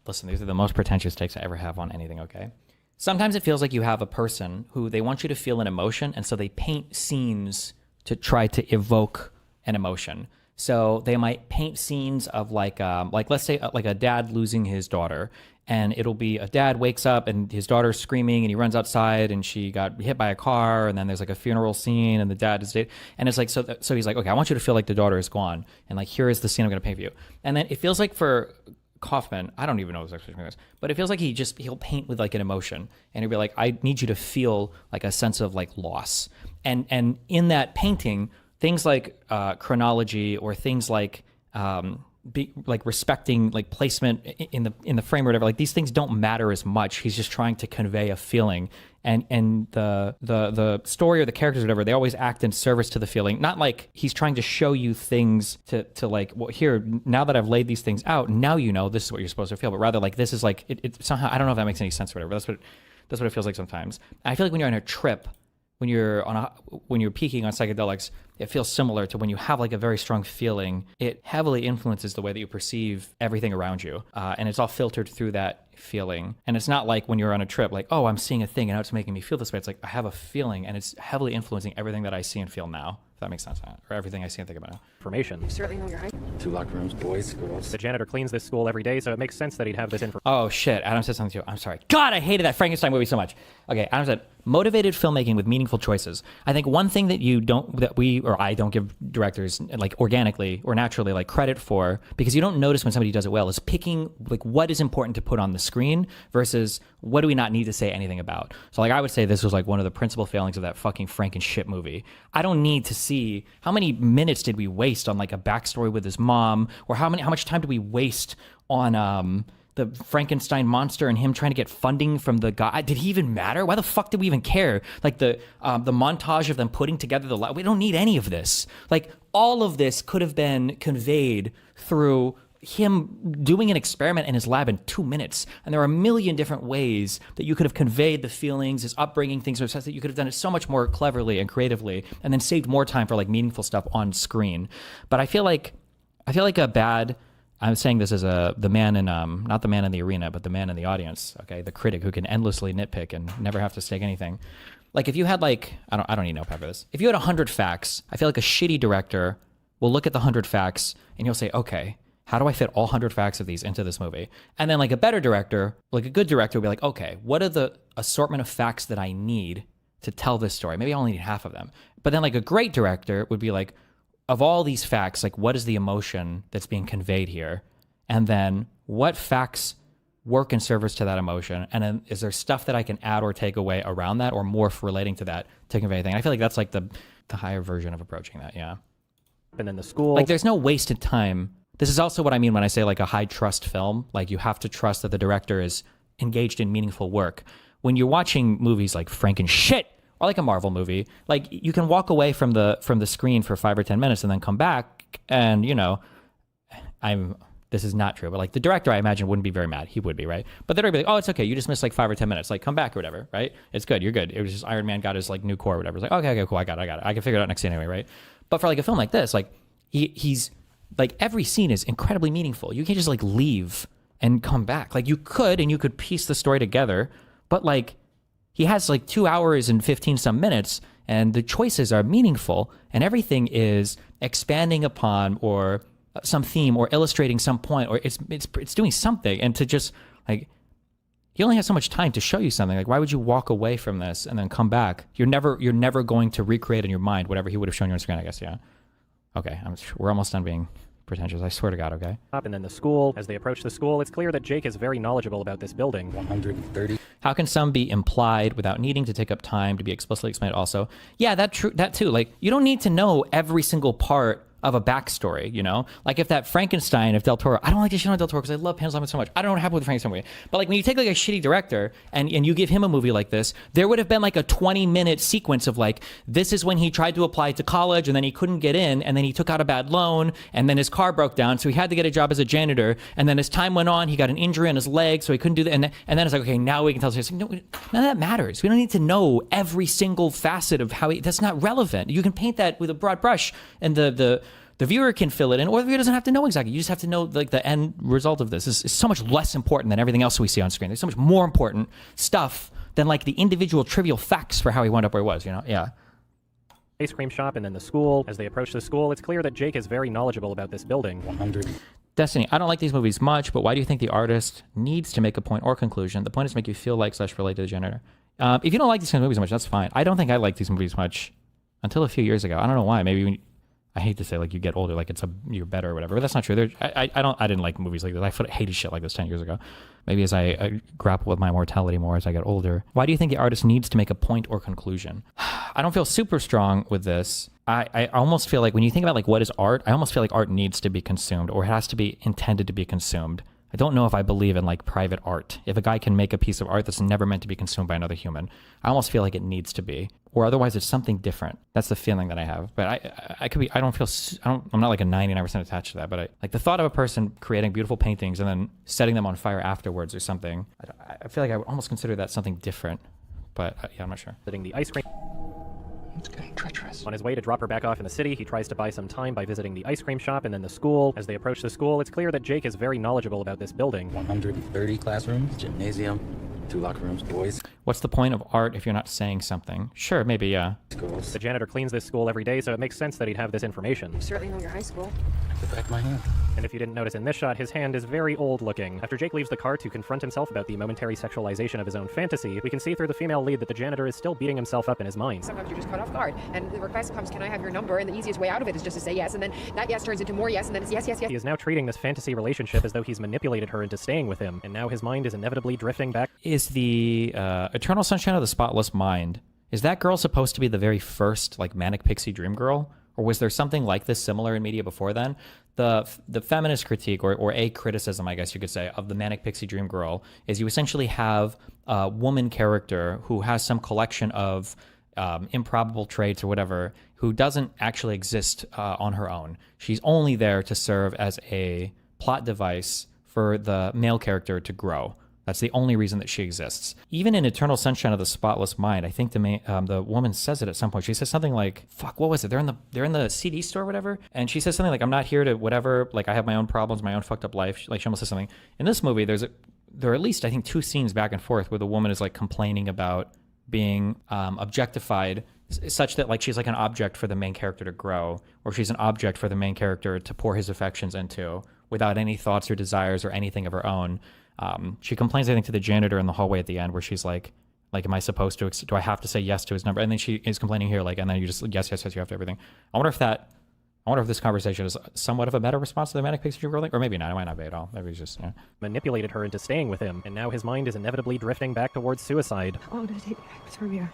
listen, these are the most pretentious takes I ever have on anything, okay? Sometimes it feels like you have a person who they want you to feel an emotion, and so they paint scenes to try to evoke an emotion. So they might paint scenes of like let's say like a dad losing his daughter, and it'll be a dad wakes up and his daughter's screaming and he runs outside and she got hit by a car, and then there's like a funeral scene and the dad is dead, and it's like so he's like, okay, I want you to feel like the daughter is gone, and like here is the scene I'm going to paint for you. And then it feels like for Kaufman, I don't even know exactly what this, but it feels like he'll paint with like an emotion, and he'll be like, I need you to feel like a sense of like loss, and in that painting, things like chronology or things like like respecting like placement in the frame or whatever, like these things don't matter as much. He's just trying to convey a feeling, and the story or the characters or whatever, they always act in service to the feeling. Not like he's trying to show you things to like, well, here, now that I've laid these things out, now you know this is what you're supposed to feel, but rather like this is like it somehow, I don't know if that makes any sense or whatever. That's what it feels like sometimes. And I feel like when you're on a trip, when you're peaking on psychedelics, it feels similar to when you have like a very strong feeling. It heavily influences the way that you perceive everything around you, and it's all filtered through that feeling. And it's not like when you're on a trip, like, oh, I'm seeing a thing and now it's making me feel this way. It's like I have a feeling, and it's heavily influencing everything that I see and feel now. If that makes sense, or everything I see and think about now. Information. You certainly know your high 2 locker rooms, boys, girls. The janitor cleans this school every day, so it makes sense that he'd have this information. Oh shit, Adam said something too. I'm sorry. God, I hated that Frankenstein movie so much. Okay, Adam said, motivated filmmaking with meaningful choices. I think one thing that I don't give directors like organically or naturally like credit for, because you don't notice when somebody does it well, is picking like what is important to put on the screen versus what do we not need to say anything about. So like I would say this was like one of the principal failings of that fucking Frankenshit movie. I don't need to see how many minutes did we waste on like a backstory with his mom, or how much time did we waste on the Frankenstein monster and him trying to get funding from the guy. Did he even matter? Why the fuck did we even care? Like the montage of them putting together we don't need any of this. Like all of this could have been conveyed through him doing an experiment in his lab in 2 minutes. And there are a million different ways that you could have conveyed the feelings, his upbringing, things that you could have done it so much more cleverly and creatively, and then saved more time for like meaningful stuff on screen. But I feel like I'm saying this as the man in not the man in the arena, but the man in the audience, okay, the critic who can endlessly nitpick and never have to stake anything. like if you had like, I don't need notepad for this. If you had 100 facts, I feel like a shitty director will look at the 100 facts and you'll say, okay, how do I fit all 100 facts of these into this movie? And then like a better director, like a good director will be like, okay, what are the assortment of facts that I need to tell this story? Maybe I only need half of them. But then like a great director would be like, of all these facts, like what is the emotion that's being conveyed here? And then what facts work in service to that emotion? And then is there stuff that I can add or take away around that or morph relating to that to convey anything? I feel like that's like the higher version of approaching that, yeah. And then the school. Like there's no wasted time. This is also what I mean when I say like a high trust film. Like you have to trust that the director is engaged in meaningful work. When you're watching movies like Frankenstein or like a Marvel movie, like you can walk away from the screen for 5 or 10 minutes and then come back and, you know, this is not true, but like the director, I imagine, wouldn't be very mad. He would be, right? But the director would be like, oh, it's okay. You just missed like 5 or 10 minutes. Like come back or whatever, right? It's good. You're good. It was just Iron Man got his like new core or whatever. It's like, okay, cool. I got it. I can figure it out next scene anyway, right? But for like a film like this, like he's like every scene is incredibly meaningful. You can't just like leave and come back. Like you could, and you could piece the story together, but like he has like 2 hours and 15 some minutes and the choices are meaningful and everything is expanding upon or some theme or illustrating some point or it's doing something. And to just like, he only has so much time to show you something. Like, why would you walk away from this and then come back? You're never going to recreate in your mind whatever he would have shown you on screen, I guess. Yeah. Okay. We're almost done being pretentious. I swear to God. Okay. And then the school. As they approach the school, it's clear that Jake is very knowledgeable about this building. 130. How can some be implied without needing to take up time to be explicitly explained also? Yeah, that too. Like, you don't need to know every single part of a backstory, you know? Like if that Frankenstein of Del Toro, I don't like to shit on Del Toro because I love Pan's Labyrinth so much. I don't know what happened with the Frankenstein movie. But like when you take like a shitty director and you give him a movie like this, there would have been like a 20-minute sequence of like, this is when he tried to apply to college and then he couldn't get in and then he took out a bad loan and then his car broke down so he had to get a job as a janitor and then as time went on he got an injury on his leg so he couldn't do that and then it's like, okay, now we can tell the story. No, none of that matters. We don't need to know every single facet of how that's not relevant. You can paint that with a broad brush and the viewer can fill it in, or the viewer doesn't have to know exactly. You just have to know like the end result of this is so much less important than everything else we see on screen. There's so much more important stuff than like the individual trivial facts for how he wound up where he was, you know? Yeah. Ice cream shop and then the school. As they approach the school, it's clear that Jake is very knowledgeable about this building. 100. Destiny, I don't like these movies much, but why do you think the artist needs to make a point or conclusion? The point is to make you feel like / relate to the generator. If you don't like these kind of movies much, that's fine. I don't think I liked these movies much until a few years ago. I don't know why. Maybe I hate to say like you get older, like you're better or whatever, but that's not true. I didn't like movies like this. I hated shit like this 10 years ago. Maybe as I grapple with my mortality more as I get older. Why do you think the artist needs to make a point or conclusion? I don't feel super strong with this. I almost feel like when you think about like what is art, I almost feel like art needs to be consumed or it has to be intended to be consumed. I don't know if I believe in like private art. If a guy can make a piece of art that's never meant to be consumed by another human, I almost feel like it needs to be, or otherwise it's something different. That's the feeling that I have. But I'm not like a 99% attached to that, but like the thought of a person creating beautiful paintings and then setting them on fire afterwards or something, I feel like I would almost consider that something different, but yeah, I'm not sure. Visiting the ice cream. It's getting treacherous. On his way to drop her back off in the city, he tries to buy some time by visiting the ice cream shop and then the school. As they approach the school, it's clear that Jake is very knowledgeable about this building. 130 classrooms, gymnasium, 2 locker rooms, boys. What's the point of art if you're not saying something? Sure, maybe, yeah. Schools. The janitor cleans this school every day, so it makes sense that he'd have this information. You certainly know your high school. The back of my hand. And if you didn't notice in this shot, his hand is very old looking. After Jake leaves the car to confront himself about the momentary sexualization of his own fantasy, we can see through the female lead that the janitor is still beating himself up in his mind. Sometimes you're just caught off guard, and the request comes, can I have your number? And the easiest way out of it is just to say yes, and then that yes turns into more yes, and then it's yes, yes, yes. He is now treating this fantasy relationship as though he's manipulated her into staying with him, and now his mind is inevitably drifting back. Is the Eternal Sunshine of the Spotless Mind, is that girl supposed to be the very first like manic pixie dream girl? Or was there something like this similar in media before then? The feminist critique, or a criticism, I guess you could say, of the manic pixie dream girl is you essentially have a woman character who has some collection of improbable traits or whatever, who doesn't actually exist on her own. She's only there to serve as a plot device for the male character to grow. That's the only reason that she exists. Even in Eternal Sunshine of the Spotless Mind, I think the woman says it at some point. She says something like, "Fuck, what was it? They're in the CD store or whatever." And she says something like, "I'm not here to whatever. Like I have my own problems, my own fucked up life." Like she almost says something. In this movie, there are at least I think 2 scenes back and forth where the woman is like complaining about being objectified such that like she's like an object for the main character to grow, or she's an object for the main character to pour his affections into without any thoughts or desires or anything of her own. She complains, I think, to the janitor in the hallway at the end where she's like, am I supposed to, do I have to say yes to his number? And then she is complaining here, like, and then you just, yes, you have to everything. I wonder if this conversation is somewhat of a better response to the manic pixie dream girl thing, or maybe not. It might not be at all. Maybe it's just, yeah. Manipulated her into staying with him, and now his mind is inevitably drifting back towards suicide. How long did it take hypothermia?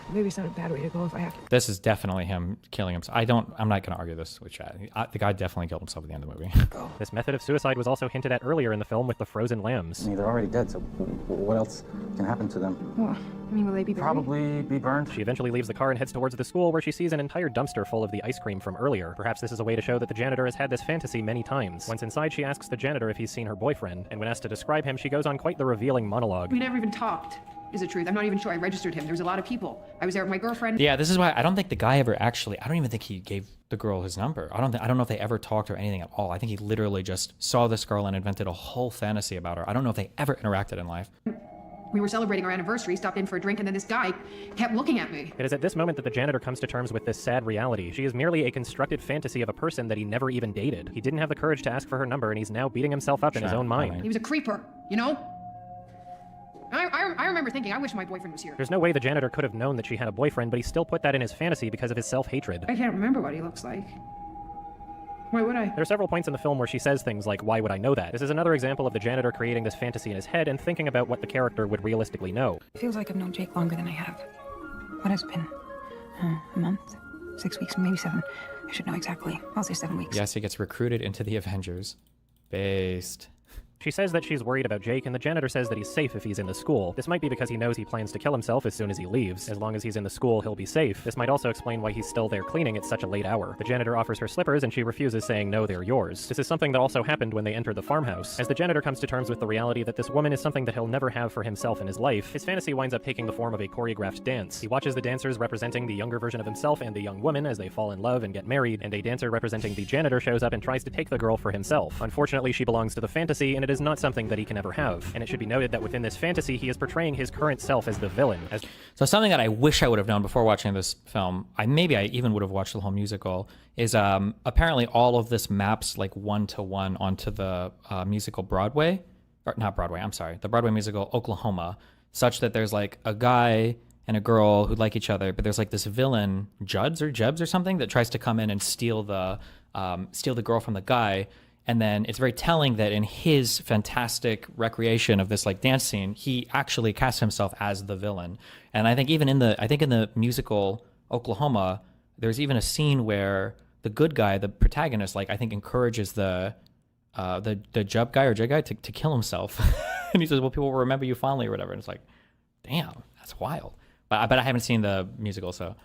Maybe it's not a bad way to go if I have to. This is definitely him killing himself. I'm not going to argue this with Chad. The guy definitely killed himself at the end of the movie. This method of suicide was also hinted at earlier in the film with the frozen lambs. I mean, they're already dead, so what else can happen to them? Well, I mean, will they be buried? Probably be burned. She eventually leaves the car and heads towards the school where she sees an entire dumpster full of the ice cream from earlier. Perhaps this is a way to show that the janitor has had this fantasy many times. Once inside, she asks the janitor if he's seen her boyfriend, and when asked to describe him, she goes on quite the revealing monologue. We never even talked, is the truth. I'm not even sure I registered him. There was a lot of people. I was there with my girlfriend. Yeah, this is why I don't think the guy ever actually, I don't even think he gave the girl his number. I don't know if they ever talked or anything at all. I think he literally just saw this girl and invented a whole fantasy about her. I don't know if they ever interacted in life. We were celebrating our anniversary, stopped in for a drink, and then this guy kept looking at me. It is at this moment that the janitor comes to terms with this sad reality. She is merely a constructed fantasy of a person that he never even dated. He didn't have the courage to ask for her number, and he's now beating himself up in his own mind. He was a creeper, you know? I remember thinking, I wish my boyfriend was here. There's no way the janitor could have known that she had a boyfriend, but he still put that in his fantasy because of his self-hatred. I can't remember what he looks like. Why would I? There are several points in the film where she says things like, why would I know that? This is another example of the janitor creating this fantasy in his head and thinking about what the character would realistically know. It feels like I've known Jake longer than I have. What has it been? A month? 6 weeks? Maybe 7. I should know exactly. I'll say 7 weeks. Yes, he gets recruited into the Avengers. Based. She says that she's worried about Jake, and the janitor says that he's safe if he's in the school. This might be because he knows he plans to kill himself as soon as he leaves. As long as he's in the school, he'll be safe. This might also explain why he's still there cleaning at such a late hour. The janitor offers her slippers, and she refuses, saying, no, they're yours. This is something that also happened when they entered the farmhouse. As the janitor comes to terms with the reality that this woman is something that he'll never have for himself in his life, his fantasy winds up taking the form of a choreographed dance. He watches the dancers representing the younger version of himself and the young woman as they fall in love and get married, and a dancer representing the janitor shows up and tries to take the girl for himself. Unfortunately, she belongs to the fantasy, and it is not something that he can ever have. And it should be noted that within this fantasy, he is portraying his current self as the villain. So something that I wish I would have known before watching this film, I even would have watched the whole musical, is apparently all of this maps like one-to-one onto the musical Broadway, or not Broadway, I'm sorry, the Broadway musical Oklahoma, such that there's like a guy and a girl who like each other, but there's like this villain, Jebs or something, that tries to come in and steal the girl from the guy. And then it's very telling that in his fantastic recreation of this like dance scene, he actually casts himself as the villain. And I think even in the musical Oklahoma, there's even a scene where the good guy, the protagonist, like I think encourages the Jeb guy or J guy to kill himself. And he says, well, people will remember you fondly or whatever. And it's like, damn, that's wild. But I haven't seen the musical, so.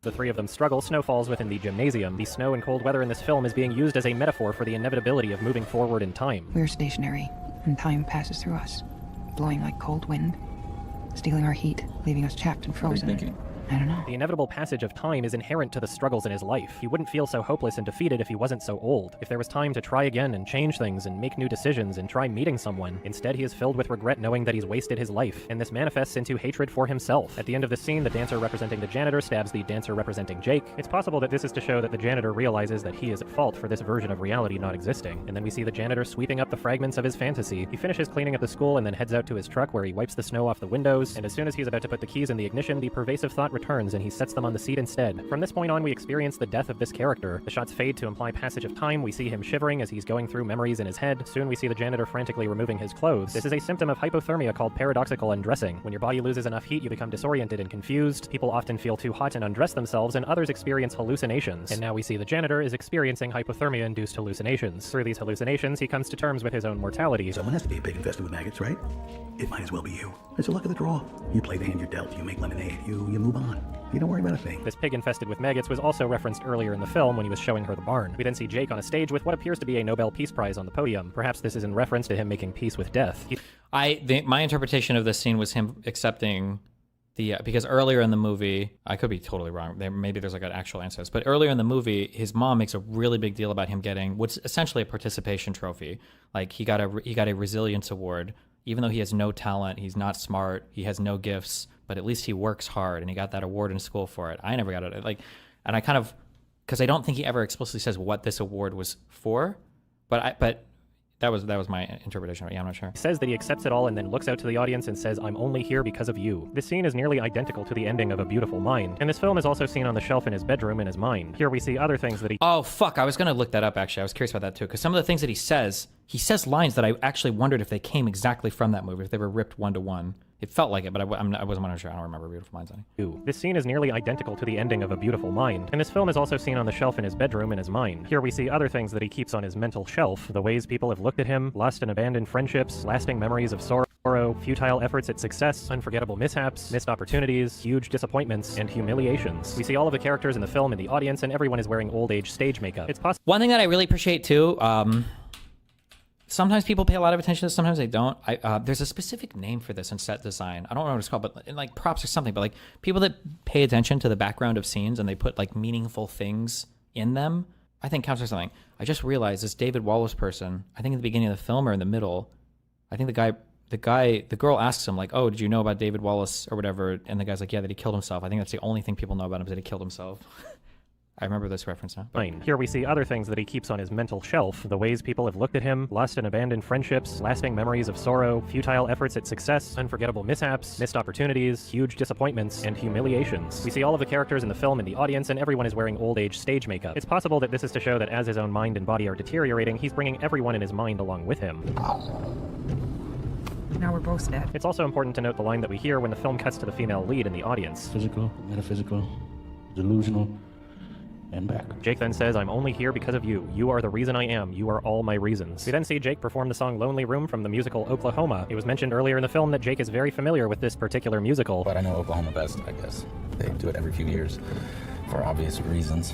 The three of them struggle. Snow falls within the gymnasium. The snow and cold weather in this film is being used as a metaphor for the inevitability of moving forward in time. We're stationary, and time passes through us, blowing like cold wind, stealing our heat, leaving us chapped and frozen. Thinking. I don't know. The inevitable passage of time is inherent to the struggles in his life. He wouldn't feel so hopeless and defeated if he wasn't so old. If there was time to try again and change things and make new decisions and try meeting someone, instead he is filled with regret knowing that he's wasted his life, and this manifests into hatred for himself. At the end of the scene, the dancer representing the janitor stabs the dancer representing Jake. It's possible that this is to show that the janitor realizes that he is at fault for this version of reality not existing, and then we see the janitor sweeping up the fragments of his fantasy. He finishes cleaning up the school and then heads out to his truck where he wipes the snow off the windows, and as soon as he's about to put the keys in the ignition, the pervasive thought returns and he sets them on the seat instead. From this point on, we experience the death of this character. The shots fade to imply passage of time. We see him shivering as he's going through memories in his head. Soon we see the janitor frantically removing his clothes. This is a symptom of hypothermia called paradoxical undressing. When your body loses enough heat, you become disoriented and confused. People often feel too hot and undress themselves, and others experience hallucinations. And now we see the janitor is experiencing hypothermia-induced hallucinations. Through these hallucinations, he comes to terms with his own mortality. Someone has to be a pig infested with maggots, right? It might as well be you. It's the luck of the draw. You play the hand you're dealt, you make lemonade, you move on. You don't worry about a thing. This pig infested with maggots was also referenced earlier in the film when he was showing her the barn. We then see Jake on a stage with what appears to be a Nobel Peace Prize on the podium. Perhaps this is in reference to him making peace with death. My interpretation of this scene was him accepting because earlier in the movie, I could be totally wrong. Maybe there's like an actual answer to this, but earlier in the movie, his mom makes a really big deal about him getting what's essentially a participation trophy. Like he got a resilience award, even though he has no talent, he's not smart, he has no gifts, but at least he works hard and he got that award in school for it. I never got it. Like, and I kind of, because I don't think he ever explicitly says what this award was for, but that was my interpretation of it. Yeah, I'm not sure. He says that he accepts it all and then looks out to the audience and says, "I'm only here because of you." This scene is nearly identical to the ending of A Beautiful Mind, and this film is also seen on the shelf in his bedroom in his mind. Here we see other things that he... Oh, fuck, I was going to look that up, actually. I was curious about that, too, because some of the things that he says lines that I actually wondered if they came exactly from that movie, if they were ripped one-to-one. It felt like it, but I wasn't 100% sure. I don't remember Beautiful Minds any. This scene is nearly identical to the ending of A Beautiful Mind, and this film is also seen on the shelf in his bedroom in his mind. Here we see other things that he keeps on his mental shelf, the ways people have looked at him, lost and abandoned friendships, lasting memories of sorrow, futile efforts at success, unforgettable mishaps, missed opportunities, huge disappointments, and humiliations. We see all of the characters in the film in the audience, and everyone is wearing old age stage makeup. It's possible. One thing that I really appreciate, too, sometimes people pay a lot of attention to this, sometimes they don't. There's a specific name for this in set design. I don't know what it's called, but in like props or something. But like people that pay attention to the background of scenes and they put like meaningful things in them, I think counts for something. I just realized this David Wallace person, I think at the beginning of the film or in the middle, I think the girl asks him like, "Oh, did you know about David Wallace or whatever?" And the guy's like, "Yeah, that he killed himself." I think that's the only thing people know about him is that he killed himself. I remember this reference now. Here we see other things that he keeps on his mental shelf, the ways people have looked at him, lost and abandoned friendships, lasting memories of sorrow, futile efforts at success, unforgettable mishaps, missed opportunities, huge disappointments, and humiliations. We see all of the characters in the film in the audience, and everyone is wearing old age stage makeup. It's possible that this is to show that as his own mind and body are deteriorating, he's bringing everyone in his mind along with him. Now we're both dead. It's also important to note the line that we hear when the film cuts to the female lead in the audience. Physical, metaphysical, delusional, and back. Jake then says, "I'm only here because of you. You are the reason I am. You are all my reasons." We then see Jake perform the song Lonely Room from the musical Oklahoma. It was mentioned earlier in the film that Jake is very familiar with this particular musical. But I know Oklahoma best, I guess. They do it every few years for obvious reasons.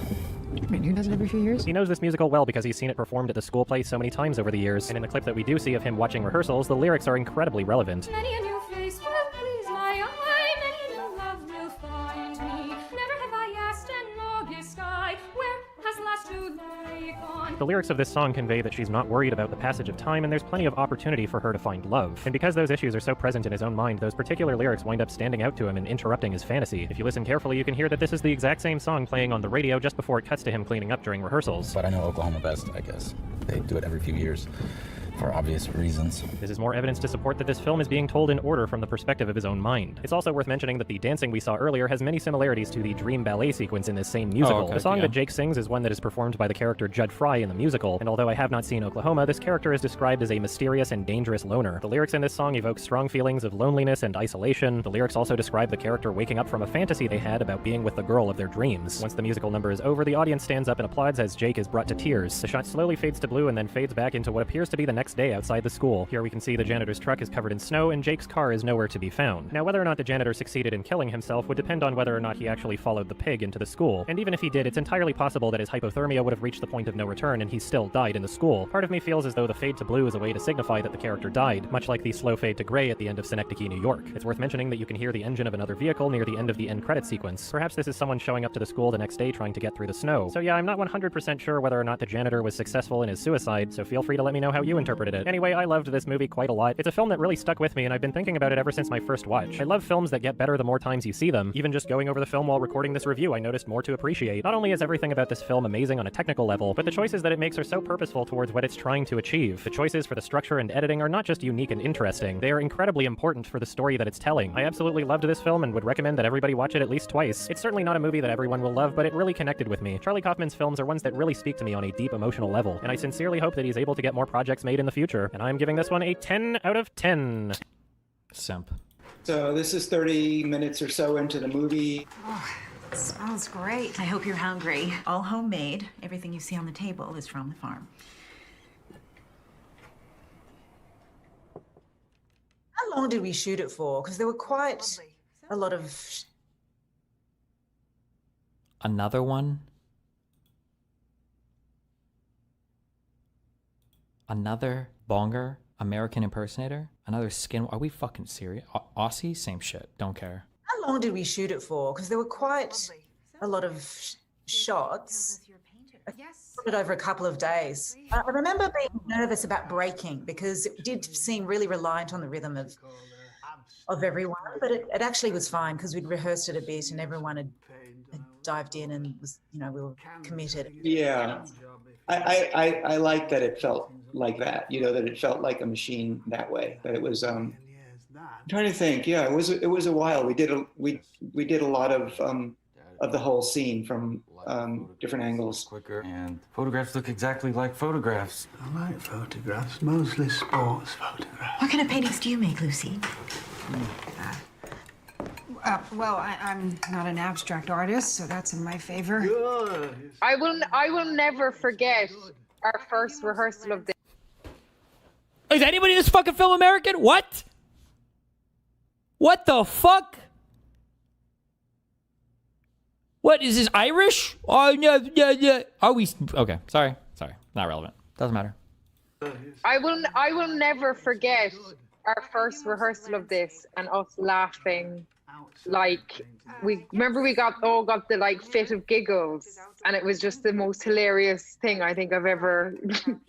Wait, who does it every few years? He knows this musical well because he's seen it performed at the school play so many times over the years, and in the clip that we do see of him watching rehearsals, the lyrics are incredibly relevant. Many a new face will please my eye, many a new love will find me. Never have I asked an August sky, where has last July gone? The lyrics of this song convey that she's not worried about the passage of time, and there's plenty of opportunity for her to find love. And because those issues are so present in his own mind, those particular lyrics wind up standing out to him and interrupting his fantasy. If you listen carefully, you can hear that this is the exact same song playing on the radio just before it cuts to him cleaning up during rehearsals. But I know Oklahoma best, I guess. They do it every few years for obvious reasons. This is more evidence to support that this film is being told in order from the perspective of his own mind. It's also worth mentioning that the dancing we saw earlier has many similarities to the dream ballet sequence in this same musical. The song that Jake sings is one that is performed by the character Judd Fry in the musical, and although I have not seen Oklahoma, this character is described as a mysterious and dangerous loner. The lyrics in this song evoke strong feelings of loneliness and isolation. The lyrics also describe the character waking up from a fantasy they had about being with the girl of their dreams. Once the musical number is over, the audience stands up and applauds as Jake is brought to tears. The shot slowly fades to blue and then fades back into what appears to be the next day outside the school. Here we can see the janitor's truck is covered in snow and Jake's car is nowhere to be found. Now, whether or not the janitor succeeded in killing himself would depend on whether or not he actually followed the pig into the school. And even if he did, it's entirely possible that his hypothermia would have reached the point of no return and he still died in the school. Part of me feels as though the fade to blue is a way to signify that the character died, much like the slow fade to gray at the end of Synecdoche, New York. It's worth mentioning that you can hear the engine of another vehicle near the end of the end credit sequence. Perhaps this is someone showing up to the school the next day trying to get through the snow. So yeah, I'm not 100% sure whether or not the janitor was successful in his suicide, so feel free to let me know how you interpreted it. Anyway, I loved this movie quite a lot. It's a film that really stuck with me, and I've been thinking about it ever since my first watch. I love films that get better the more times you see them. Even just going over the film while recording this review, I noticed more to appreciate. Not only is everything about this film amazing on a technical level, but the choices that it makes are so purposeful towards what it's trying to achieve. The choices for the structure and editing are not just unique and interesting, they are incredibly important for the story that it's telling. I absolutely loved this film and would recommend that everybody watch it at least twice. It's certainly not a movie that everyone will love, but it really connected with me. Charlie Kaufman's films are ones that really speak to me on a deep emotional level, and I sincerely hope that he's able to get more projects made in the future. And I'm giving this one a 10 out of 10. Simp. So this is 30 minutes or so into the movie. Oh, it smells great. I hope you're hungry. All homemade. Everything you see on the table is from the farm. How long did we shoot it for? Because there were quite a lot of... Another one? Another bonger? American impersonator? Another skin? Are we fucking serious? Aussie? Same shit. Don't care. How long did we shoot it for? Because there were quite a lot of shots. it over a couple of days. I remember being nervous about breaking because it did seem really reliant on the rhythm of everyone, but it actually was fine because we'd rehearsed it a bit and everyone had dived in and was, you know, we were committed. Yeah, I like that it felt like that. You know, that it felt like a machine that way. That it was. I'm trying to think. Yeah, it was a while. We did a lot of the whole scene from different angles. Quicker, and photographs look exactly like photographs. I like photographs, mostly sports photographs. What kind of paintings do you make, Lucy? Well, I'm not an abstract artist, so that's in my favor. I will never forget our first rehearsal of this. Is anybody in this fucking film American? What? What the fuck? What is this, Irish? Oh yeah. Are we okay? Sorry, not relevant. Doesn't matter. I will never forget our first rehearsal of this and us laughing. Like we all got the like fit of giggles, and it was just the most hilarious thing I think I've ever.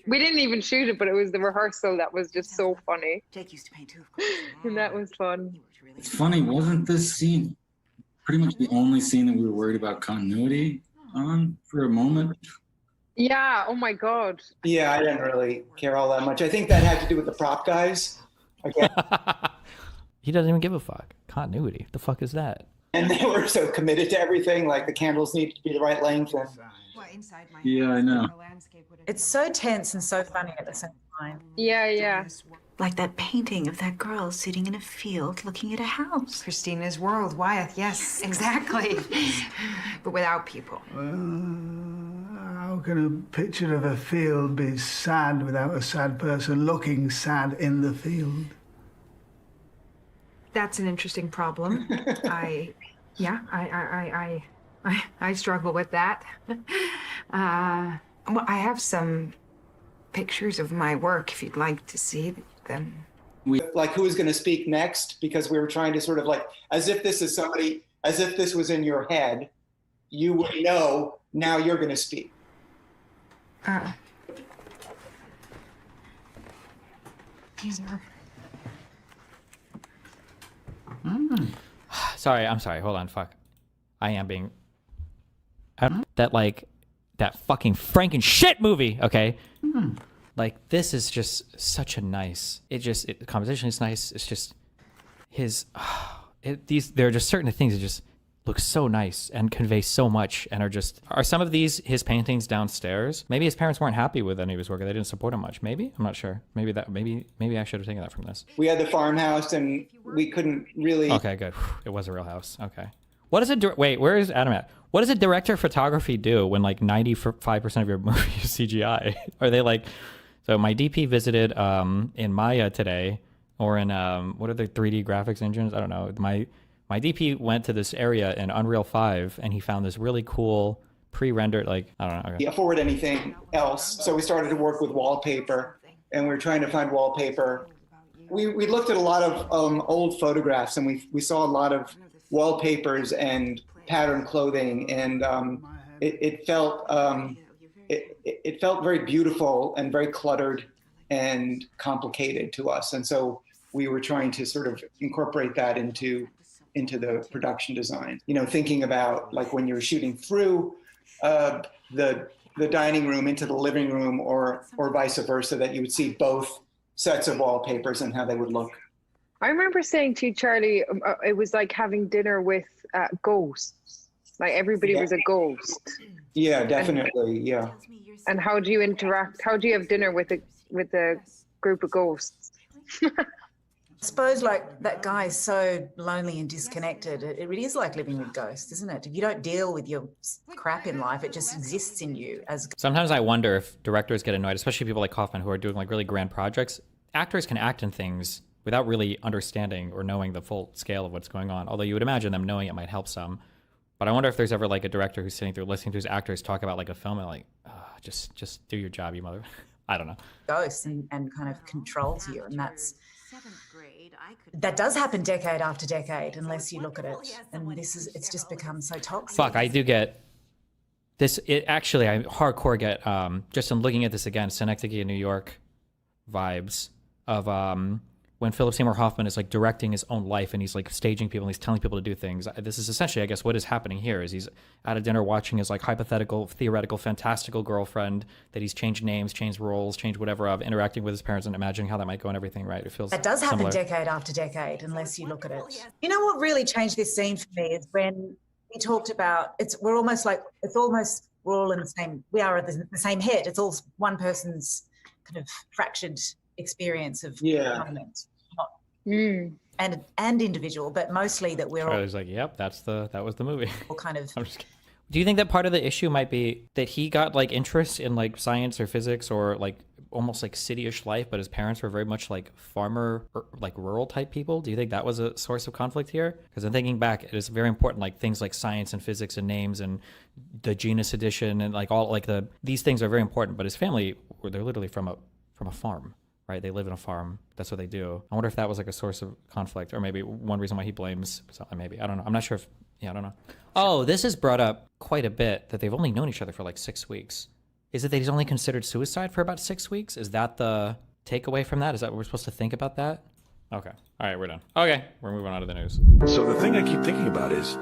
We didn't even shoot it, but it was the rehearsal that was just so funny. Jake used to paint too, of course. And that was fun. It's funny, wasn't this scene pretty much the only scene that we were worried about continuity on for a moment? Yeah, oh my God. Yeah, I didn't really care all that much. I think that had to do with the prop guys. Again. He doesn't even give a fuck. Continuity. The fuck is that? And they were so committed to everything, like the candles need to be the right length. And... Yeah, I know. It's so tense and so funny at the same time. Yeah. Like that painting of that girl sitting in a field looking at a house. Christina's World, Wyeth. Yes, exactly. But without people. How can a picture of a field be sad without a sad person looking sad in the field? That's an interesting problem. I struggle with that. Well, I have some pictures of my work if you'd like to see them. Like who is going to speak next? Because we were trying to sort of like, as if this was in your head, you would know, now you're going to speak. These are... Sorry, I'm sorry. Hold on, fuck. I am being... That fucking Franken shit movie, okay? Like, this is just such a nice... The composition is nice. It's just... There are just certain things that just look so nice and convey so much and are some of these his paintings downstairs? Maybe his parents weren't happy with any of his work. They didn't support him much. Maybe? I'm not sure. Maybe I should have taken that from this. We had the farmhouse and we couldn't really... Okay, good. It was a real house. Okay. What does it wait, where is Adam at? What does a director of photography do when like 95% of your movie is CGI? Are they like... So my DP visited in Maya today, or in what are the 3D graphics engines? I don't know. My DP went to this area in Unreal 5 and he found this really cool pre-rendered, like, I don't know. Okay. Afford anything else. So we started to work with wallpaper and we were trying to find wallpaper. We looked at a lot of old photographs and we saw a lot of wallpapers and patterned clothing, and it felt very beautiful and very cluttered and complicated to us. And so we were trying to sort of incorporate that into the production design. You know, thinking about like when you're shooting through the dining room into the living room, or vice versa, that you would see both sets of wallpapers and how they would look. I remember saying to you, Charlie, it was like having dinner with ghosts. Like everybody was a ghost. Yeah, definitely. Yeah. And how do you interact? How do you have dinner with a group of ghosts? I suppose like that guy is so lonely and disconnected. It really is like living with ghosts, isn't it? If you don't deal with your crap in life, it just exists in you as... Sometimes I wonder if directors get annoyed, especially people like Kaufman who are doing like really grand projects. Actors can act in things without really understanding or knowing the full scale of what's going on. Although you would imagine them knowing it might help some. But I wonder if there's ever like a director who's sitting through listening to his actors talk about like a film and like, just do your job, you mother. I don't know. Ghosts and kind of controls you, and that does happen decade after decade unless you look at it. And it's just become so toxic. Fuck, I do get it actually, I hardcore get, just in looking at this again, Synecdoche, New York vibes of when Philip Seymour Hoffman is like directing his own life and he's like staging people and he's telling people to do things. This is essentially, I guess, what is happening here is he's at a dinner watching his like hypothetical, theoretical, fantastical girlfriend that he's changed names, changed roles, changed whatever of, interacting with his parents and imagining how that might go and everything, right? It feels that does happen similar. decade after decade, unless you look at it. You know what really changed this scene for me is when he talked about we're all in the same, we are the same head. It's all one person's kind of fractured experience of government. And individual, but mostly that we're all. I was like, yep, that was the movie. All kind of. Do you think that part of the issue might be that he got like interest in like science or physics or like almost like city-ish life, but his parents were very much like farmer or like rural type people? Do you think that was a source of conflict here? Because I'm thinking back, it is very important, like things like science and physics and names and the genus addition and like all like these things are very important. But his family, they're literally from a farm. Right, they live in a farm. That's what they do. I wonder if that was like a source of conflict, or maybe one reason why he blames something. Maybe I don't know. I'm not sure if. Yeah, I don't know. Oh, this is brought up quite a bit that they've only known each other for like 6 weeks. Is it that he's only considered suicide for about 6 weeks? Is that the takeaway from that? Is that what we're supposed to think about that? Okay. All right, we're done. Okay, we're moving on to the news. So the thing I keep thinking about is